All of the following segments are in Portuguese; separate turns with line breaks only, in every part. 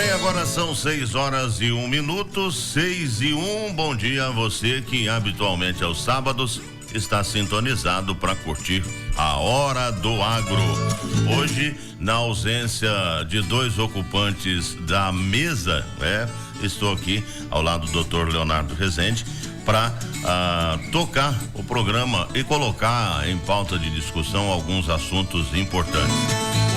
bem, agora são 6h01, 6h01. Bom dia a você que habitualmente aos sábados está sintonizado para curtir a Hora do Agro. Hoje, na ausência de dois ocupantes da mesa, estou aqui ao lado do Dr. Leonardo Rezende para tocar o programa e colocar em pauta de discussão alguns assuntos importantes.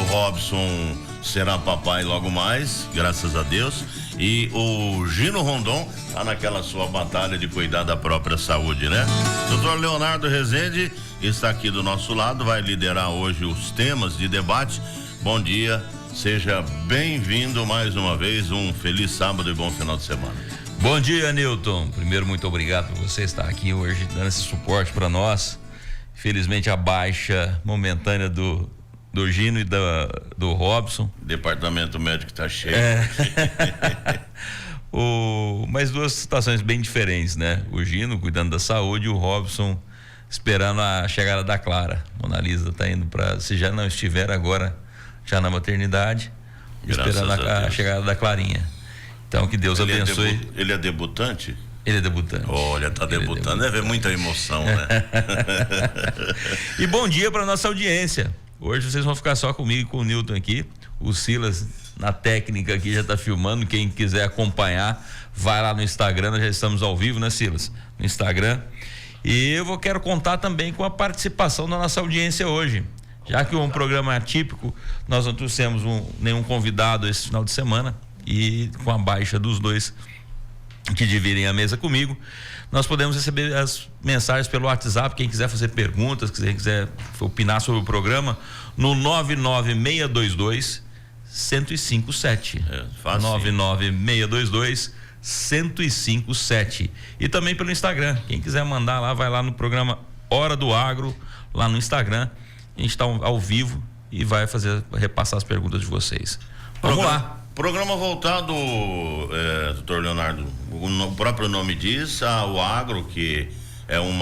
O Robson será papai logo mais, graças a Deus, e o Gino Rondon tá naquela sua batalha de cuidar da própria saúde, né? Dr. Leonardo Rezende está aqui do nosso lado, vai liderar hoje os temas de debate. Bom dia, seja bem-vindo mais uma vez, um feliz sábado e bom final de semana.
Bom dia, Newton. Primeiro, muito obrigado por você estar aqui hoje dando esse suporte para nós. Felizmente, a baixa momentânea do Gino e do Robson.
Departamento médico tá cheio.
Mas duas situações bem diferentes, né? O Gino cuidando da saúde e o Robson esperando a chegada da Clara. Mona Lisa tá indo se já não estiver agora, já na maternidade, esperando a chegada da Clarinha. Então, que Deus abençoe.
Ele é debutante?
Ele é debutante.
Olha, tá debutando. Deve haver muita emoção, né?
E bom dia para nossa audiência. Hoje vocês vão ficar só comigo e com o Newton aqui. O Silas na técnica aqui já tá filmando. Quem quiser acompanhar, vai lá no Instagram. Nós já estamos ao vivo, né, Silas? No Instagram. E eu quero contar também com a participação da nossa audiência hoje. Já que um programa atípico, nós não trouxemos nenhum convidado esse final de semana. E com a baixa dos dois que dividem a mesa comigo, nós podemos receber as mensagens pelo WhatsApp. Quem quiser fazer perguntas, quem quiser opinar sobre o programa, no 99622-1057. 99622-1057. E também pelo Instagram. Quem quiser mandar lá, vai lá no programa Hora do Agro, lá no Instagram. A gente está ao vivo e vai repassar as perguntas de vocês. Vamos lá.
Programa voltado, doutor Leonardo, o próprio nome diz, ao agro, que é um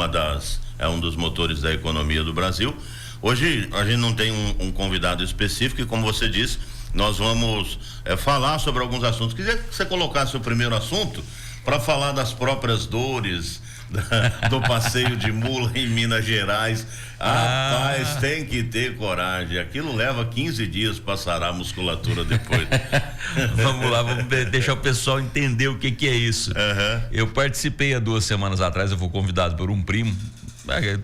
dos motores da economia do Brasil. Hoje a gente não tem um convidado específico e, como você disse, nós vamos falar sobre alguns assuntos. Queria que você colocasse o primeiro assunto para falar das próprias dores do passeio de mula em Minas Gerais. Rapaz, tem que ter coragem. Aquilo leva 15 dias para sarar a musculatura depois.
Vamos lá, vamos deixar o pessoal entender o que é isso. Eu participei há 2 semanas atrás, eu fui convidado por um primo.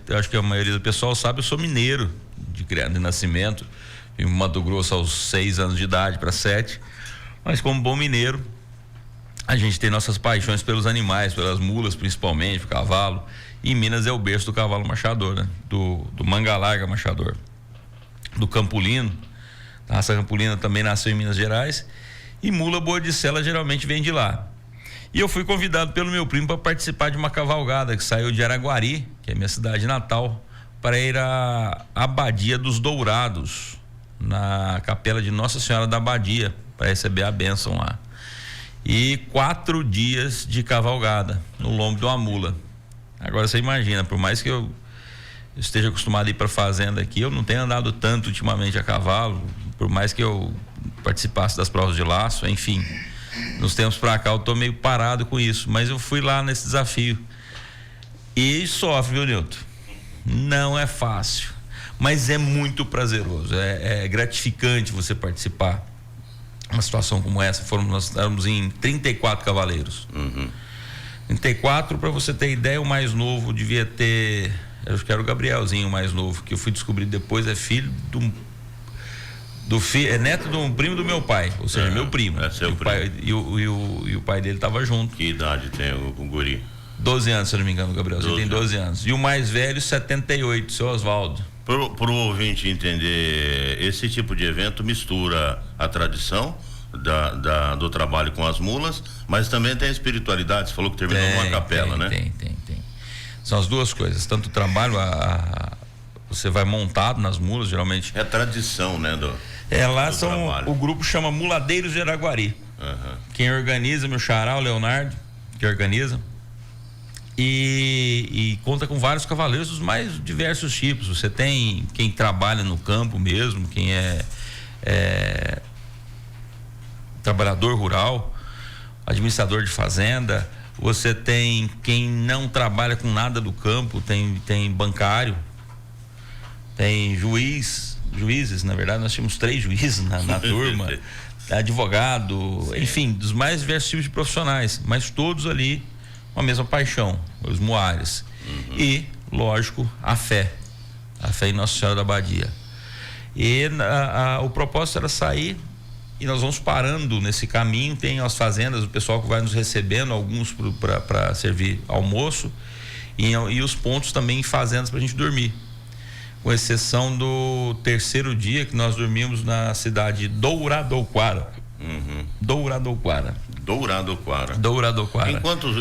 Eu acho que a maioria do pessoal sabe, eu sou mineiro de nascimento. Vim em Mato Grosso aos 6 anos de idade para 7. Mas como bom mineiro, a gente tem nossas paixões pelos animais, pelas mulas principalmente, o cavalo. E em Minas é o berço do cavalo machador, né? Do manga larga machador. Do Campolino. A raça Campolina também nasceu em Minas Gerais. E mula boa de sela geralmente vem de lá. E eu fui convidado pelo meu primo para participar de uma cavalgada que saiu de Araguari, que é minha cidade natal, para ir à Abadia dos Dourados, na capela de Nossa Senhora da Abadia, para receber a bênção lá. E 4 dias de cavalgada no lombo de uma mula. Agora você imagina, por mais que eu esteja acostumado a ir para fazenda aqui, eu não tenho andado tanto ultimamente a cavalo, por mais que eu participasse das provas de laço, enfim, nos tempos para cá eu tô meio parado com isso, mas eu fui lá nesse desafio e sofre, viu, Nilton? Não é fácil, mas é muito prazeroso, é gratificante você participar. Uma situação como essa, nós estávamos em 34 cavaleiros. 34, para você ter ideia, o mais novo devia ter, eu acho que era o Gabrielzinho, o mais novo, que eu fui descobrir depois, é filho é neto de um primo do meu pai, ou seja, meu primo.
É seu primo.
Pai, e o pai dele estava junto.
Que idade tem o guri?
12 anos, se eu não me engano, o Gabrielzinho tem 12 anos. E o mais velho, 78, seu Oswaldo.
Para o ouvinte entender, esse tipo de evento mistura a tradição do trabalho com as mulas, mas também tem a espiritualidade. Você falou que terminou numa capela, né?
Tem. São as duas coisas, tanto o trabalho, você vai montado nas mulas, geralmente.
É a tradição, né?
Lá são, o grupo chama Muladeiros de Araguari. Quem organiza, meu xará, o Leonardo, que organiza. E conta com vários cavaleiros dos mais diversos tipos. Você tem quem trabalha no campo mesmo, quem trabalhador rural, administrador de fazenda, você tem quem não trabalha com nada do campo, tem bancário, tem juízes, na verdade nós tínhamos 3 juízes na turma, advogado, enfim, dos mais diversos tipos de profissionais, mas todos ali com a mesma paixão, os muares. E, lógico, a fé em Nossa Senhora da Abadia. E o propósito era sair, e nós vamos parando nesse caminho. Tem as fazendas, o pessoal que vai nos recebendo, alguns para servir almoço, e os pontos também em fazendas para a gente dormir, com exceção do 3º dia, que nós dormimos na cidade de Douradoquara. Douradoquara.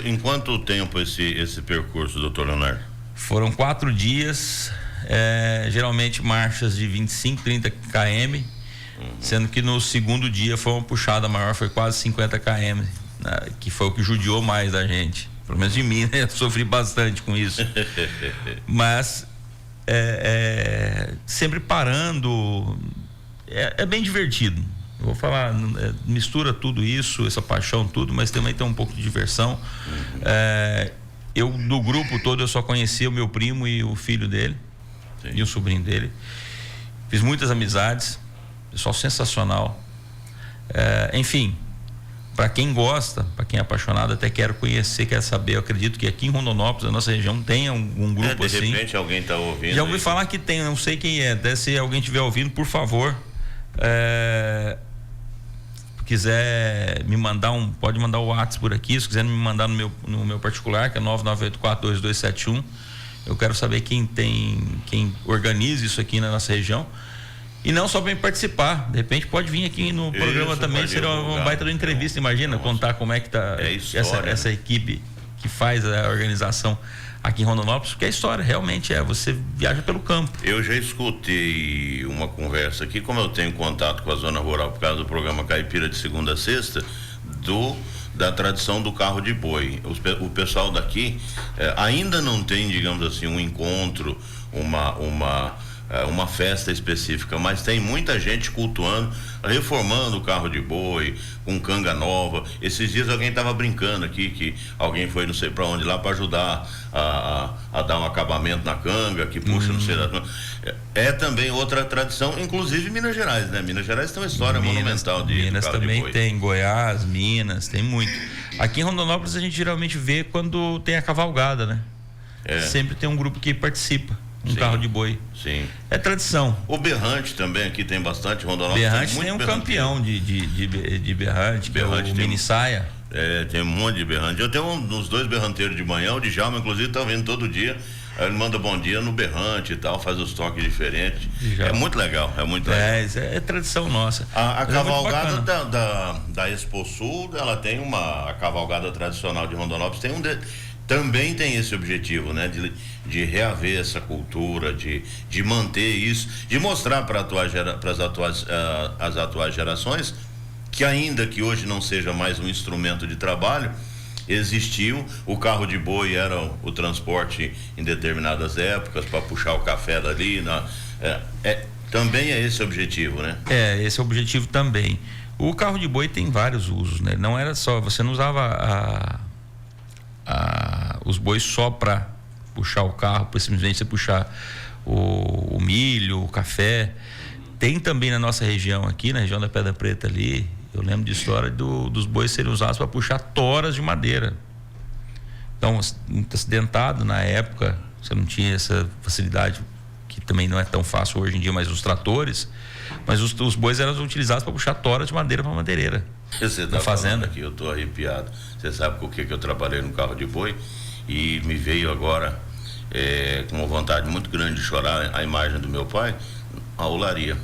Em quanto tempo esse percurso, doutor Leonardo?
Foram 4 dias, geralmente marchas de 25, 30 km, sendo que no 2º dia foi uma puxada maior, foi quase 50 km, né, que foi o que judiou mais da gente, pelo menos de mim, né? Eu sofri bastante com isso. Mas sempre parando, é bem divertido. Eu vou falar, mistura tudo isso, essa paixão, tudo, mas também tem um pouco de diversão. Eu, do grupo todo, eu só conhecia o meu primo e o filho dele. Sim. E o sobrinho dele. Fiz muitas amizades, pessoal sensacional. Enfim, para quem gosta, para quem é apaixonado, até quero conhecer, quero saber. Eu acredito que aqui em Rondonópolis, na nossa região, tem um grupo assim.
De repente alguém está ouvindo.
Já ouvi falar que tem, não sei quem é. Até se alguém estiver ouvindo, por favor, quiser me mandar pode mandar o WhatsApp por aqui, se quiser me mandar no meu particular, que é 99842271. Eu quero saber quem organiza isso aqui na nossa região. E não só para participar, de repente pode vir aqui no programa também, seria uma baita de entrevista, imagina, contar como é que tá essa equipe que faz a organização aqui em Rondonópolis, porque a história realmente você viaja pelo campo.
Eu já escutei uma conversa aqui, como eu tenho contato com a zona rural por causa do programa Caipira de segunda a sexta, da tradição do carro de boi. O pessoal daqui ainda não tem, digamos assim, um encontro, uma festa específica, mas tem muita gente cultuando, reformando o carro de boi, com canga nova. Esses dias alguém estava brincando aqui que alguém foi não sei para onde lá para ajudar a dar um acabamento na canga, que puxa não sei da... É também outra tradição, inclusive Minas Gerais, né? Minas Gerais tem uma história monumental de
Minas
carro
também
de boi.
Tem, Goiás, Minas, tem muito. Aqui em Rondonópolis a gente geralmente vê quando tem a cavalgada, né? Sempre tem um grupo que participa. Carro de boi.
Sim.
É tradição.
O berrante também, aqui tem bastante. Rondonópolis
berrante tem um campeão de berrante, que é o Mini Saia.
Tem um monte de berrante. Eu tenho uns 2 berranteiros de manhã, o Djalma inclusive tá vindo todo dia. Aí ele manda bom dia no berrante e tal, faz os toques diferentes. É muito legal,
É tradição nossa.
A cavalgada da Expo Sul, ela tem a cavalgada tradicional de Rondonópolis, também tem esse objetivo, né? De reaver essa cultura, de manter isso, de mostrar para as atuais gerações que, ainda que hoje não seja mais um instrumento de trabalho, existiu. O carro de boi era o transporte em determinadas épocas para puxar o café dali. Também é esse o objetivo, né?
Esse é o objetivo também. O carro de boi tem vários usos, né? Não era só, você não usava os bois só para puxar o carro, para simplesmente você puxar o milho, o café. Tem também na nossa região aqui, na região da Pedra Preta ali, eu lembro de história dos bois serem usados para puxar toras de madeira. Então, muito acidentado na época, você não tinha essa facilidade, que também não é tão fácil hoje em dia, mas os tratores, mas os bois eram utilizados para puxar toras de madeira para madeireira.
Você tá fazenda aqui, eu tô arrepiado. Você sabe com o que eu trabalhei no carro de boi e me veio agora com uma vontade muito grande de chorar a imagem do meu pai, a olaria.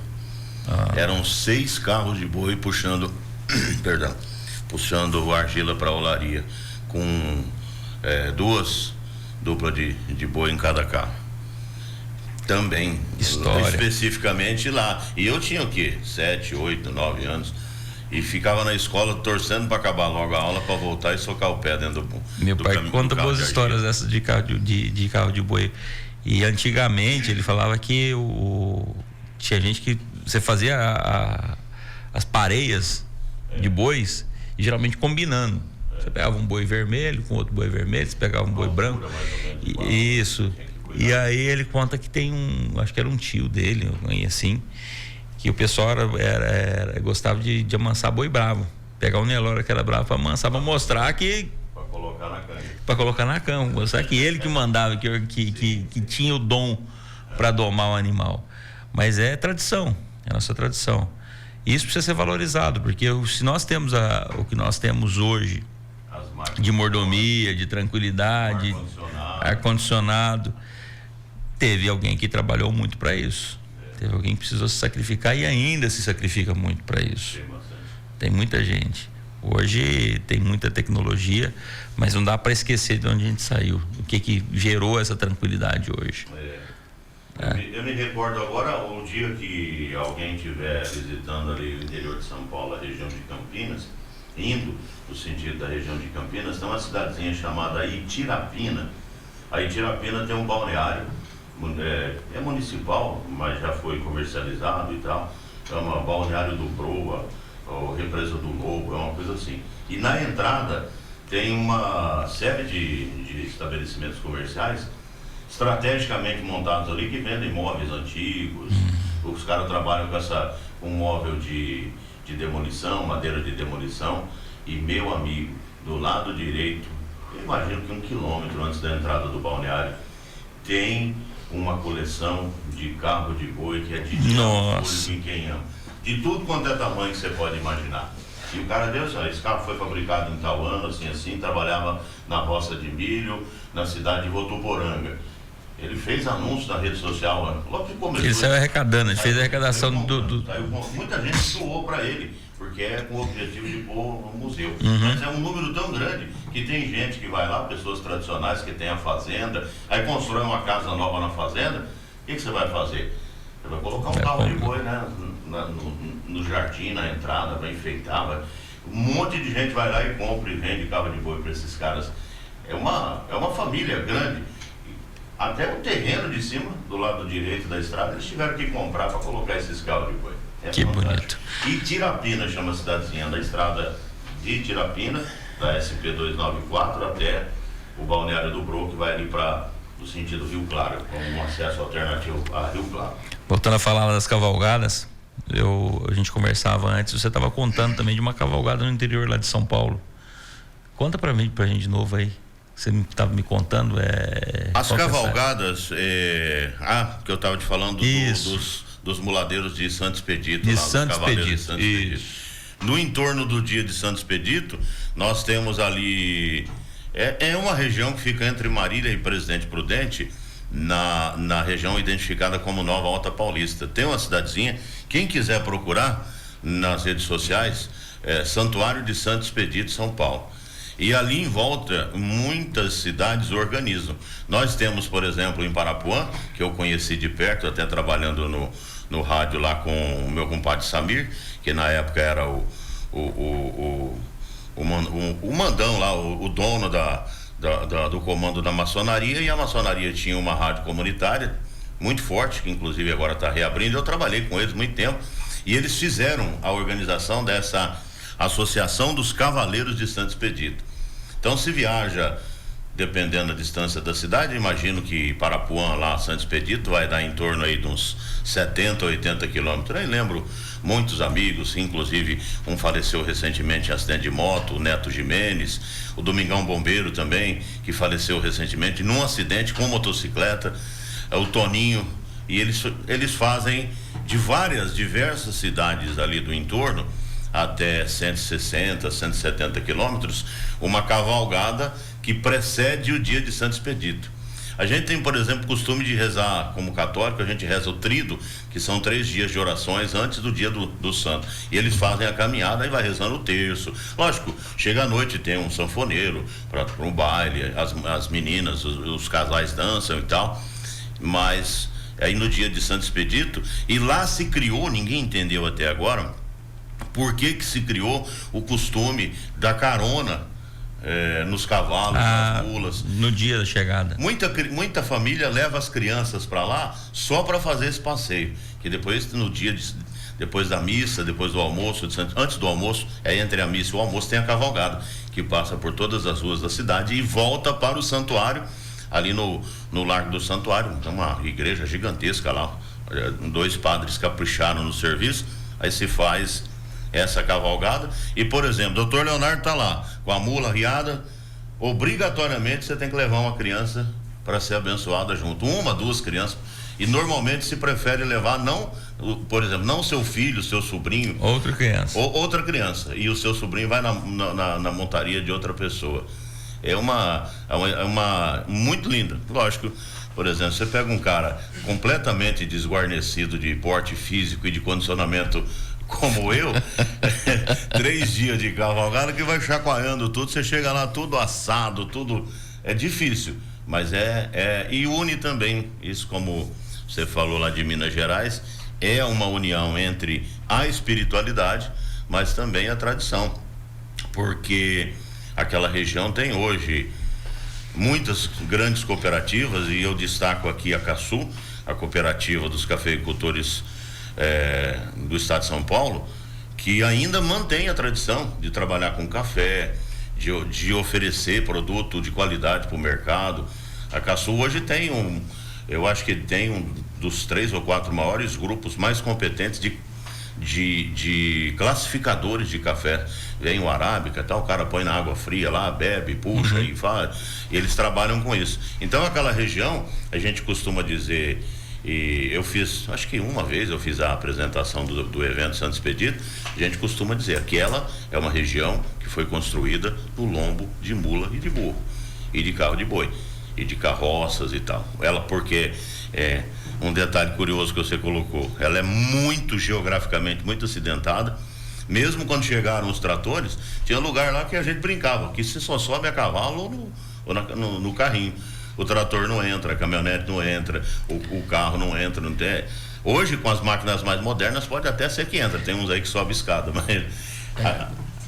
Eram 6 carros de boi puxando argila para a olaria, com 2 duplas de boi em cada carro. Também, especificamente lá. E eu tinha o quê? 7, 8, 9 anos. E ficava na escola torcendo para acabar logo a aula, para voltar e socar o pé dentro do
Meu pai conta boas histórias dessas de carro de boi. E antigamente ele falava que tinha gente que você fazia as pareias de bois, e geralmente combinando. Você pegava um boi vermelho com outro boi vermelho, você pegava um boi branco. Isso. E aí ele conta que tem acho que era um tio dele, assim, que o pessoal gostava de amansar boi bravo. Pegar o Nelore que era bravo para amansar, para mostrar que.
Para colocar na cama.
Para colocar na cama, mostrar que ele que mandava, que tinha o dom para domar o animal. Mas é tradição, é a nossa tradição. E isso precisa ser valorizado, porque se nós temos o que nós temos hoje, de mordomia, de tranquilidade, ar-condicionado, teve alguém que trabalhou muito para isso. Teve alguém que precisou se sacrificar e ainda se sacrifica muito para isso. Tem muita gente. Hoje tem muita tecnologia, mas não dá para esquecer de onde a gente saiu. O que gerou essa tranquilidade hoje.
Eu me recordo agora, o dia que alguém estiver visitando ali o interior de São Paulo, a região de Campinas, indo no sentido da região de Campinas, tem uma cidadezinha chamada Itirapina. A Itirapina tem um balneário, é municipal, mas já foi comercializado e tal. É um balneário do Broa, ou Represa do Lobo, é uma coisa assim. E na entrada tem uma série de estabelecimentos comerciais estrategicamente montados ali que vendem móveis antigos. Os caras trabalham com um móvel de demolição, madeira de demolição. E meu amigo, do lado direito, eu imagino que 1 quilômetro antes da entrada do balneário, tem uma coleção de carro de boi que é de
Nossa.
Em quem ama. De tudo quanto é tamanho que você pode imaginar. E o cara deu assim, esse carro foi fabricado em tal ano, assim, trabalhava na roça de milho, na cidade de Votuporanga. Ele fez anúncio na rede social, logo que começou.
Ele saiu arrecadando, ele fez a arrecadação
muita gente doou para ele, porque é com o objetivo de pôr no museu. Mas é um número tão grande que tem gente que vai lá, pessoas tradicionais que tem a fazenda, aí constrói uma casa nova na fazenda, o que você vai fazer? Você vai colocar um carro de boi, né, no jardim, na entrada, vai enfeitar, um monte de gente vai lá e compra e vende carro de boi para esses caras. É uma família grande. Até o terreno de cima, do lado direito da estrada, eles tiveram que comprar para colocar esses carros de boi.
Que bonito.
E Tirapina chama a cidadezinha, da estrada de Tirapina, da SP 294 até o balneário do Broa, que vai ali para o sentido Rio Claro, com um acesso alternativo a Rio Claro.
Voltando a falar das cavalgadas, a gente conversava antes, você estava contando também de uma cavalgada no interior lá de São Paulo. Conta pra gente de novo aí. Você estava me contando.
As cavalgadas, que eu estava te falando dos muladeiros de Santo Expedito.
De Santo Expedito.
No entorno do dia de Santo Expedito, nós temos ali. É uma região que fica entre Marília e Presidente Prudente, na região identificada como Nova Alta Paulista. Tem uma cidadezinha, quem quiser procurar nas redes sociais, Santuário de Santo Expedito, São Paulo. E ali em volta, muitas cidades organizam. Nós temos, por exemplo, em Parapuã, que eu conheci de perto, até trabalhando no rádio lá com o meu compadre Samir, que na época era o mandão lá, o dono do comando da maçonaria, e a maçonaria tinha uma rádio comunitária muito forte, que inclusive agora está reabrindo. Eu trabalhei com eles muito tempo, e eles fizeram a organização dessa Associação dos Cavaleiros de Santo Expedito. Então se viaja, dependendo da distância da cidade, imagino que Parapuã, lá, Santo Expedito, vai dar em torno aí de uns 70, 80 quilômetros. Aí lembro muitos amigos, inclusive um faleceu recentemente em acidente de moto, o Neto Jimenez, o Domingão Bombeiro também, que faleceu recentemente num acidente com motocicleta, o Toninho, e eles fazem de diversas cidades ali do entorno, até 160, 170 quilômetros, uma cavalgada que precede o dia de Santo Expedito. A gente tem, por exemplo, costume de rezar, como católico, a gente reza o tríduo, que são 3 dias de orações antes do dia do santo. E eles fazem a caminhada e vai rezando o terço. Lógico, chega à noite, tem um sanfoneiro para um baile, as meninas, os casais dançam e tal, mas aí no dia de Santo Expedito, e lá se criou, ninguém entendeu até agora, por que se criou o costume da carona nos cavalos, nas mulas.
No dia da chegada.
Muita família leva as crianças para lá só para fazer esse passeio, que depois no dia depois da missa, depois do almoço, antes do almoço, entre a missa e o almoço tem a cavalgada, que passa por todas as ruas da cidade e volta para o santuário, ali no Largo do Santuário, tem uma igreja gigantesca lá, 2 padres capricharam no serviço, aí se faz essa cavalgada e, por exemplo, o doutor Leonardo tá lá, com a mula riada, obrigatoriamente você tem que levar uma criança para ser abençoada junto, 1, 2 crianças, e normalmente se prefere levar por exemplo, não seu filho, seu sobrinho,
outra criança,
e o seu sobrinho vai na montaria de outra pessoa. É uma muito linda, lógico. Por exemplo, você pega um cara completamente desguarnecido de porte físico e de condicionamento como eu, 3 dias de cavalgada que vai chacoalhando tudo, você chega lá tudo assado, tudo é difícil, mas e une também, isso como você falou lá de Minas Gerais, é uma união entre a espiritualidade, mas também a tradição, porque aquela região tem hoje muitas grandes cooperativas, e eu destaco aqui a CASU, a cooperativa dos cafeicultores do estado de São Paulo, que ainda mantém a tradição de trabalhar com café, de oferecer produto de qualidade para o mercado. A CASU hoje tem eu acho que tem um dos 3 ou 4 maiores grupos mais competentes de classificadores de café. Vem o arábica, tal, o cara põe na água fria lá, bebe, puxa e faz, e eles trabalham com isso. Então aquela região, a gente costuma dizer, e eu fiz, acho que uma vez eu fiz a apresentação do evento Santo Expedito, a gente costuma dizer, aquela é uma região que foi construída no lombo de mula e de burro, e de carro de boi, e de carroças e tal. Ela, porque um detalhe curioso que você colocou, ela é muito geograficamente muito acidentada. Mesmo quando chegaram os tratores, tinha lugar lá que a gente brincava, que se só sobe a cavalo ou no carrinho. O trator não entra, a caminhonete não entra, o carro não entra, não tem. Hoje, com as máquinas mais modernas, pode até ser que entra, tem uns aí que sobe escada, mas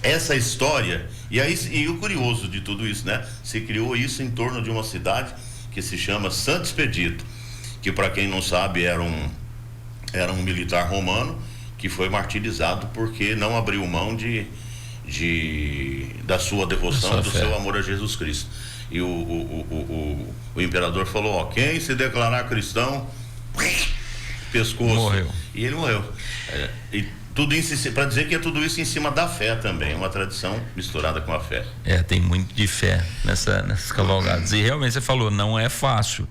essa história, e o curioso de tudo isso, né? Se criou isso em torno de uma cidade que se chama Santo Expedito, que, para quem não sabe, era um militar romano que foi martirizado porque não abriu mão da sua devoção, do seu amor a Jesus Cristo. E o imperador falou, quem se declarar cristão, pescoço.
Morreu.
E ele morreu. E tudo isso, para dizer que é tudo isso em cima da fé também, uma tradição misturada com a fé.
Tem muito de fé nessas cavalgadas. E realmente você falou, não é fácil.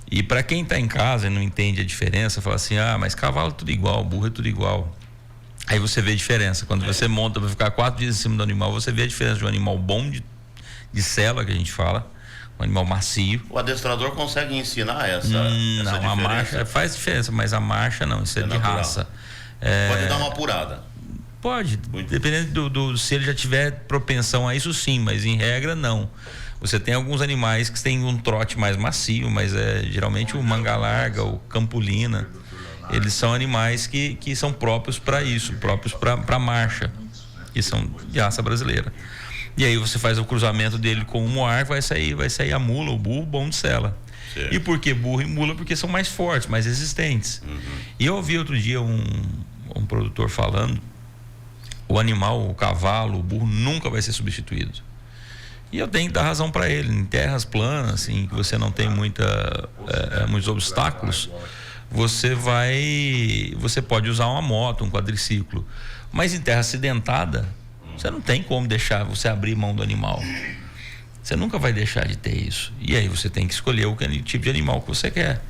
E para quem está em casa e não entende a diferença, fala assim, mas cavalo é tudo igual, burro é tudo igual. Aí você vê a diferença. Quando você monta para ficar 4 dias em cima do animal, você vê a diferença de um animal bom de sela, que a gente fala, um animal macio.
O adestrador consegue ensinar essa
não,
diferença?
A marcha faz diferença, mas a marcha não, isso é de
natural.
raça.
Pode dar uma apurada?
Pode, dependendo se ele já tiver propensão a isso, sim, mas em regra não. Você tem alguns animais que têm um trote mais macio, mas geralmente o manga larga, o campulina, eles são animais que são próprios para isso, próprios para marcha, que são de raça brasileira. E aí você faz o cruzamento dele com o moar, vai sair a mula, o burro bom de sela. Certo. E por que burro e mula? Porque são mais fortes, mais resistentes. E eu ouvi outro dia um produtor falando, o animal, o cavalo, o burro nunca vai ser substituído. E eu tenho que dar razão para ele. Em terras planas, assim, que você não tem muitos obstáculos, você pode usar uma moto, um quadriciclo. Mas em terra acidentada, você não tem como deixar você abrir mão do animal. Você nunca vai deixar de ter isso. E aí você tem que escolher o tipo de animal que você quer.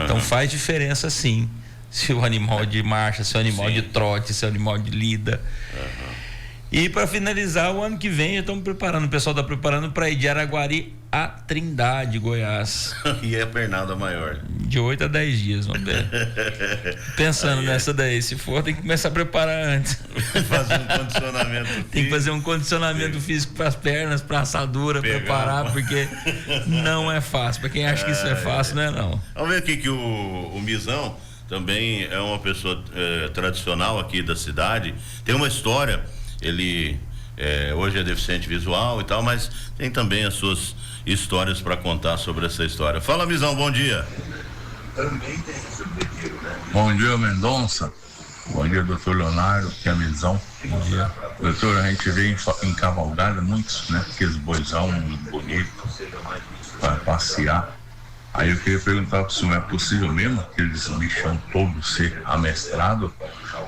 Então faz diferença, sim, se o animal é de marcha, se o animal é de trote, se o animal é de lida. E para finalizar, o ano que vem estamos preparando, o pessoal está preparando para ir de Araguari a Trindade, Goiás.
E é a pernada maior.
De 8 a 10 dias, vamos ver. Pensando nessa daí, se for, tem que começar a preparar antes.
Fazer um condicionamento físico.
Tem que fazer um condicionamento físico para as pernas, para a assadura, preparar, porque não é fácil. Para quem acha que isso é fácil, não é não.
Vamos ver aqui que o Mizão também é uma pessoa tradicional aqui da cidade, tem uma história. Ele hoje é deficiente visual e tal, mas tem também as suas histórias para contar sobre essa história. Fala, Mizão, bom dia.
Bom dia, Mendonça. Bom dia, doutor Leonardo, que é a Mizão.
Bom dia.
Doutor, a gente vê em cavalgada muitos, né? Aqueles boizão bonitos para passear. Aí eu queria perguntar para o senhor, é possível mesmo aqueles bichão todos ser amestrados?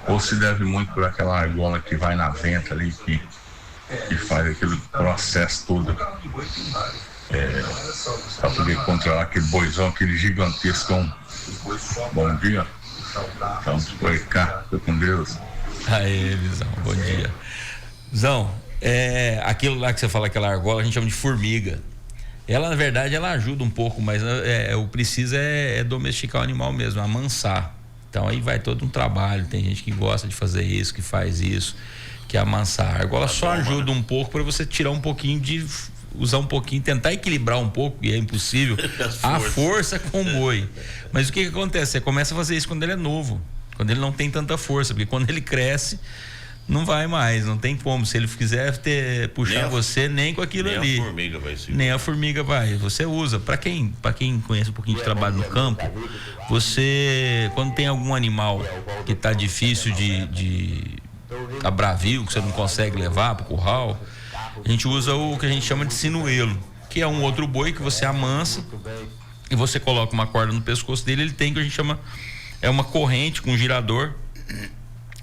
Ou se deve muito por aquela argola que vai na venta ali, que faz aquele processo todo para poder controlar aquele boizão, aquele gigantesco. Bom dia. Então, foi cá, fica com Deus.
Aê, Visão, bom dia. Visão, aquilo lá que você fala, aquela argola, a gente chama de formiga. Ela, na verdade, ela ajuda um pouco, mas o preciso é domesticar o animal mesmo, amansar. Então aí vai todo um trabalho, tem gente que gosta de fazer isso, que faz isso, que é amansar. A argola só ajuda um pouco para você tirar um pouquinho usar um pouquinho, tentar equilibrar um pouco, e é impossível, a força com o boi. Mas o que acontece? Você começa a fazer isso quando ele é novo, quando ele não tem tanta força, porque quando ele cresce, não vai mais, não tem como. Se ele quiser puxar você, nem com aquilo ali. Nem a formiga vai segurar. Nem a formiga vai. Você usa. Para quem conhece um pouquinho de trabalho no campo, você, quando tem algum animal que tá difícil tá bravio, que você não consegue levar pro curral, a gente usa o que a gente chama de sinuelo, que é um outro boi que você amansa e você coloca uma corda no pescoço dele. Ele tem o que a gente chama, uma corrente com um girador,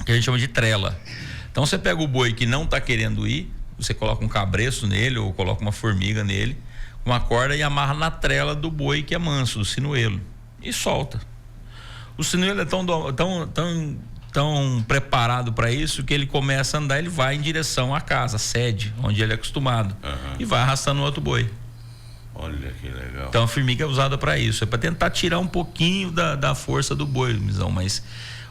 que a gente chama de trela. Então você pega o boi que não está querendo ir, você coloca um cabresto nele ou coloca uma formiga nele, uma corda, e amarra na trela do boi que é manso, do sinuelo, e solta. O sinuelo é tão preparado para isso que ele começa a andar, ele vai em direção à casa, à sede, onde ele é acostumado, e vai arrastando o outro boi.
Olha que legal.
Então a formiga é usada para isso, é para tentar tirar um pouquinho da força do boi, Mizão, mas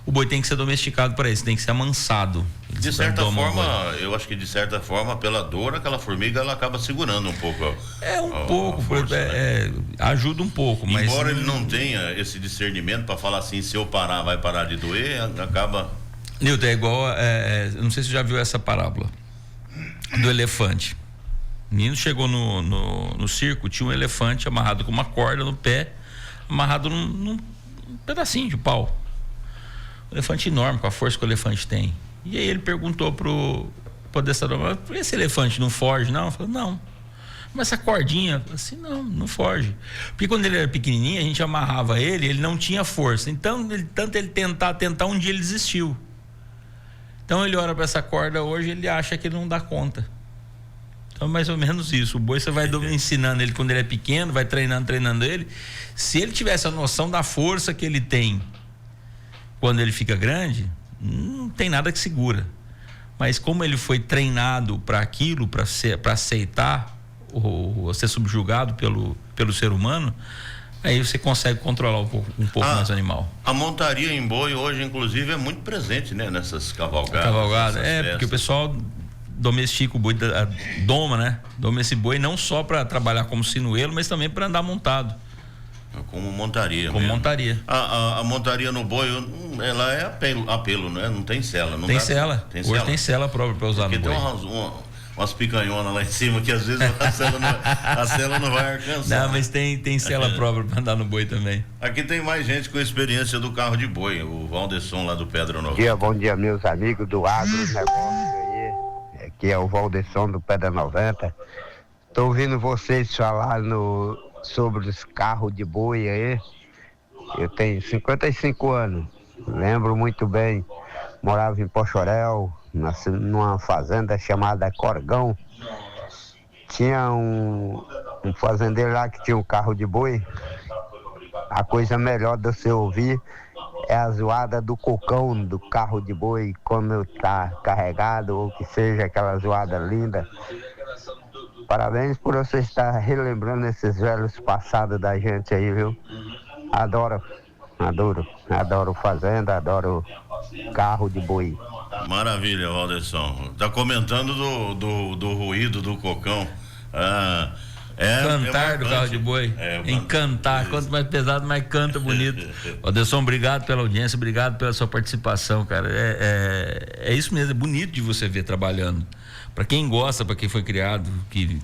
o boi tem que ser domesticado para isso, tem que ser amansado.
De certa forma, eu acho que de certa forma, pela dor, aquela formiga ela acaba segurando um pouco.
Força, né? Ajuda um pouco, mas
embora ele não tenha esse discernimento para falar assim, se eu parar, vai parar de doer, acaba.
Nilton, é igual, não sei se você já viu essa parábola do elefante. O menino chegou no circo, tinha um elefante amarrado com uma corda no pé, amarrado num pedacinho de pau. Um elefante enorme, com a força que o elefante tem. E aí ele perguntou pro adestrador: esse elefante não foge, não? Eu falei: não. Mas essa cordinha? Eu falei assim: não foge. Porque quando ele era pequenininho, a gente amarrava ele não tinha força. Então, tanto ele tentar, um dia ele desistiu. Então ele olha para essa corda hoje, ele acha que ele não dá conta. Então, mais ou menos isso. O boi você vai ensinando ele quando ele é pequeno, vai treinando ele. Se ele tivesse a noção da força que ele tem quando ele fica grande, não tem nada que segura. Mas como ele foi treinado para aquilo, para aceitar ou ser subjugado pelo ser humano, aí você consegue controlar um pouco mais o animal.
A montaria em boi hoje, inclusive, é muito presente, né? Nessas cavalgadas.
Porque o pessoal domestica o boi, doma, né? Doma esse boi não só para trabalhar como sinuelo, mas também para andar montado.
Como montaria.
Montaria.
A montaria no boi, ela é apelo, né? Não tem sela.
Tem sela. Hoje tem sela própria para usar no boi.
Tem umas picanhonas lá em cima que às vezes a sela não vai alcançar.
Não, mas tem sela própria para andar no boi também.
Aqui tem mais gente com experiência do carro de boi, o Valderson lá do Pedra Nova.
Bom dia, meus amigos do agronegócio aí. Aqui é o Valderson do Pedra 90. Tô ouvindo vocês falar sobre os carros de boi aí. Eu tenho 55 anos, lembro muito bem, morava em Pochorel, numa fazenda chamada Corgão. Tinha um fazendeiro lá que tinha um carro de boi. A coisa melhor de você ouvir é a zoada do cocão do carro de boi, quando está carregado, ou que seja aquela zoada linda. Parabéns por você estar relembrando esses velhos passados da gente aí, viu? Adoro fazenda, adoro carro de boi.
Maravilha, Valderson. Tá comentando do ruído do cocão.
Cantar do carro de boi. Encantar. Quanto mais pesado, mais canta bonito. Valderson, obrigado pela audiência, obrigado pela sua participação, cara. É isso mesmo, é bonito de você ver trabalhando. Para quem gosta, para quem foi criado,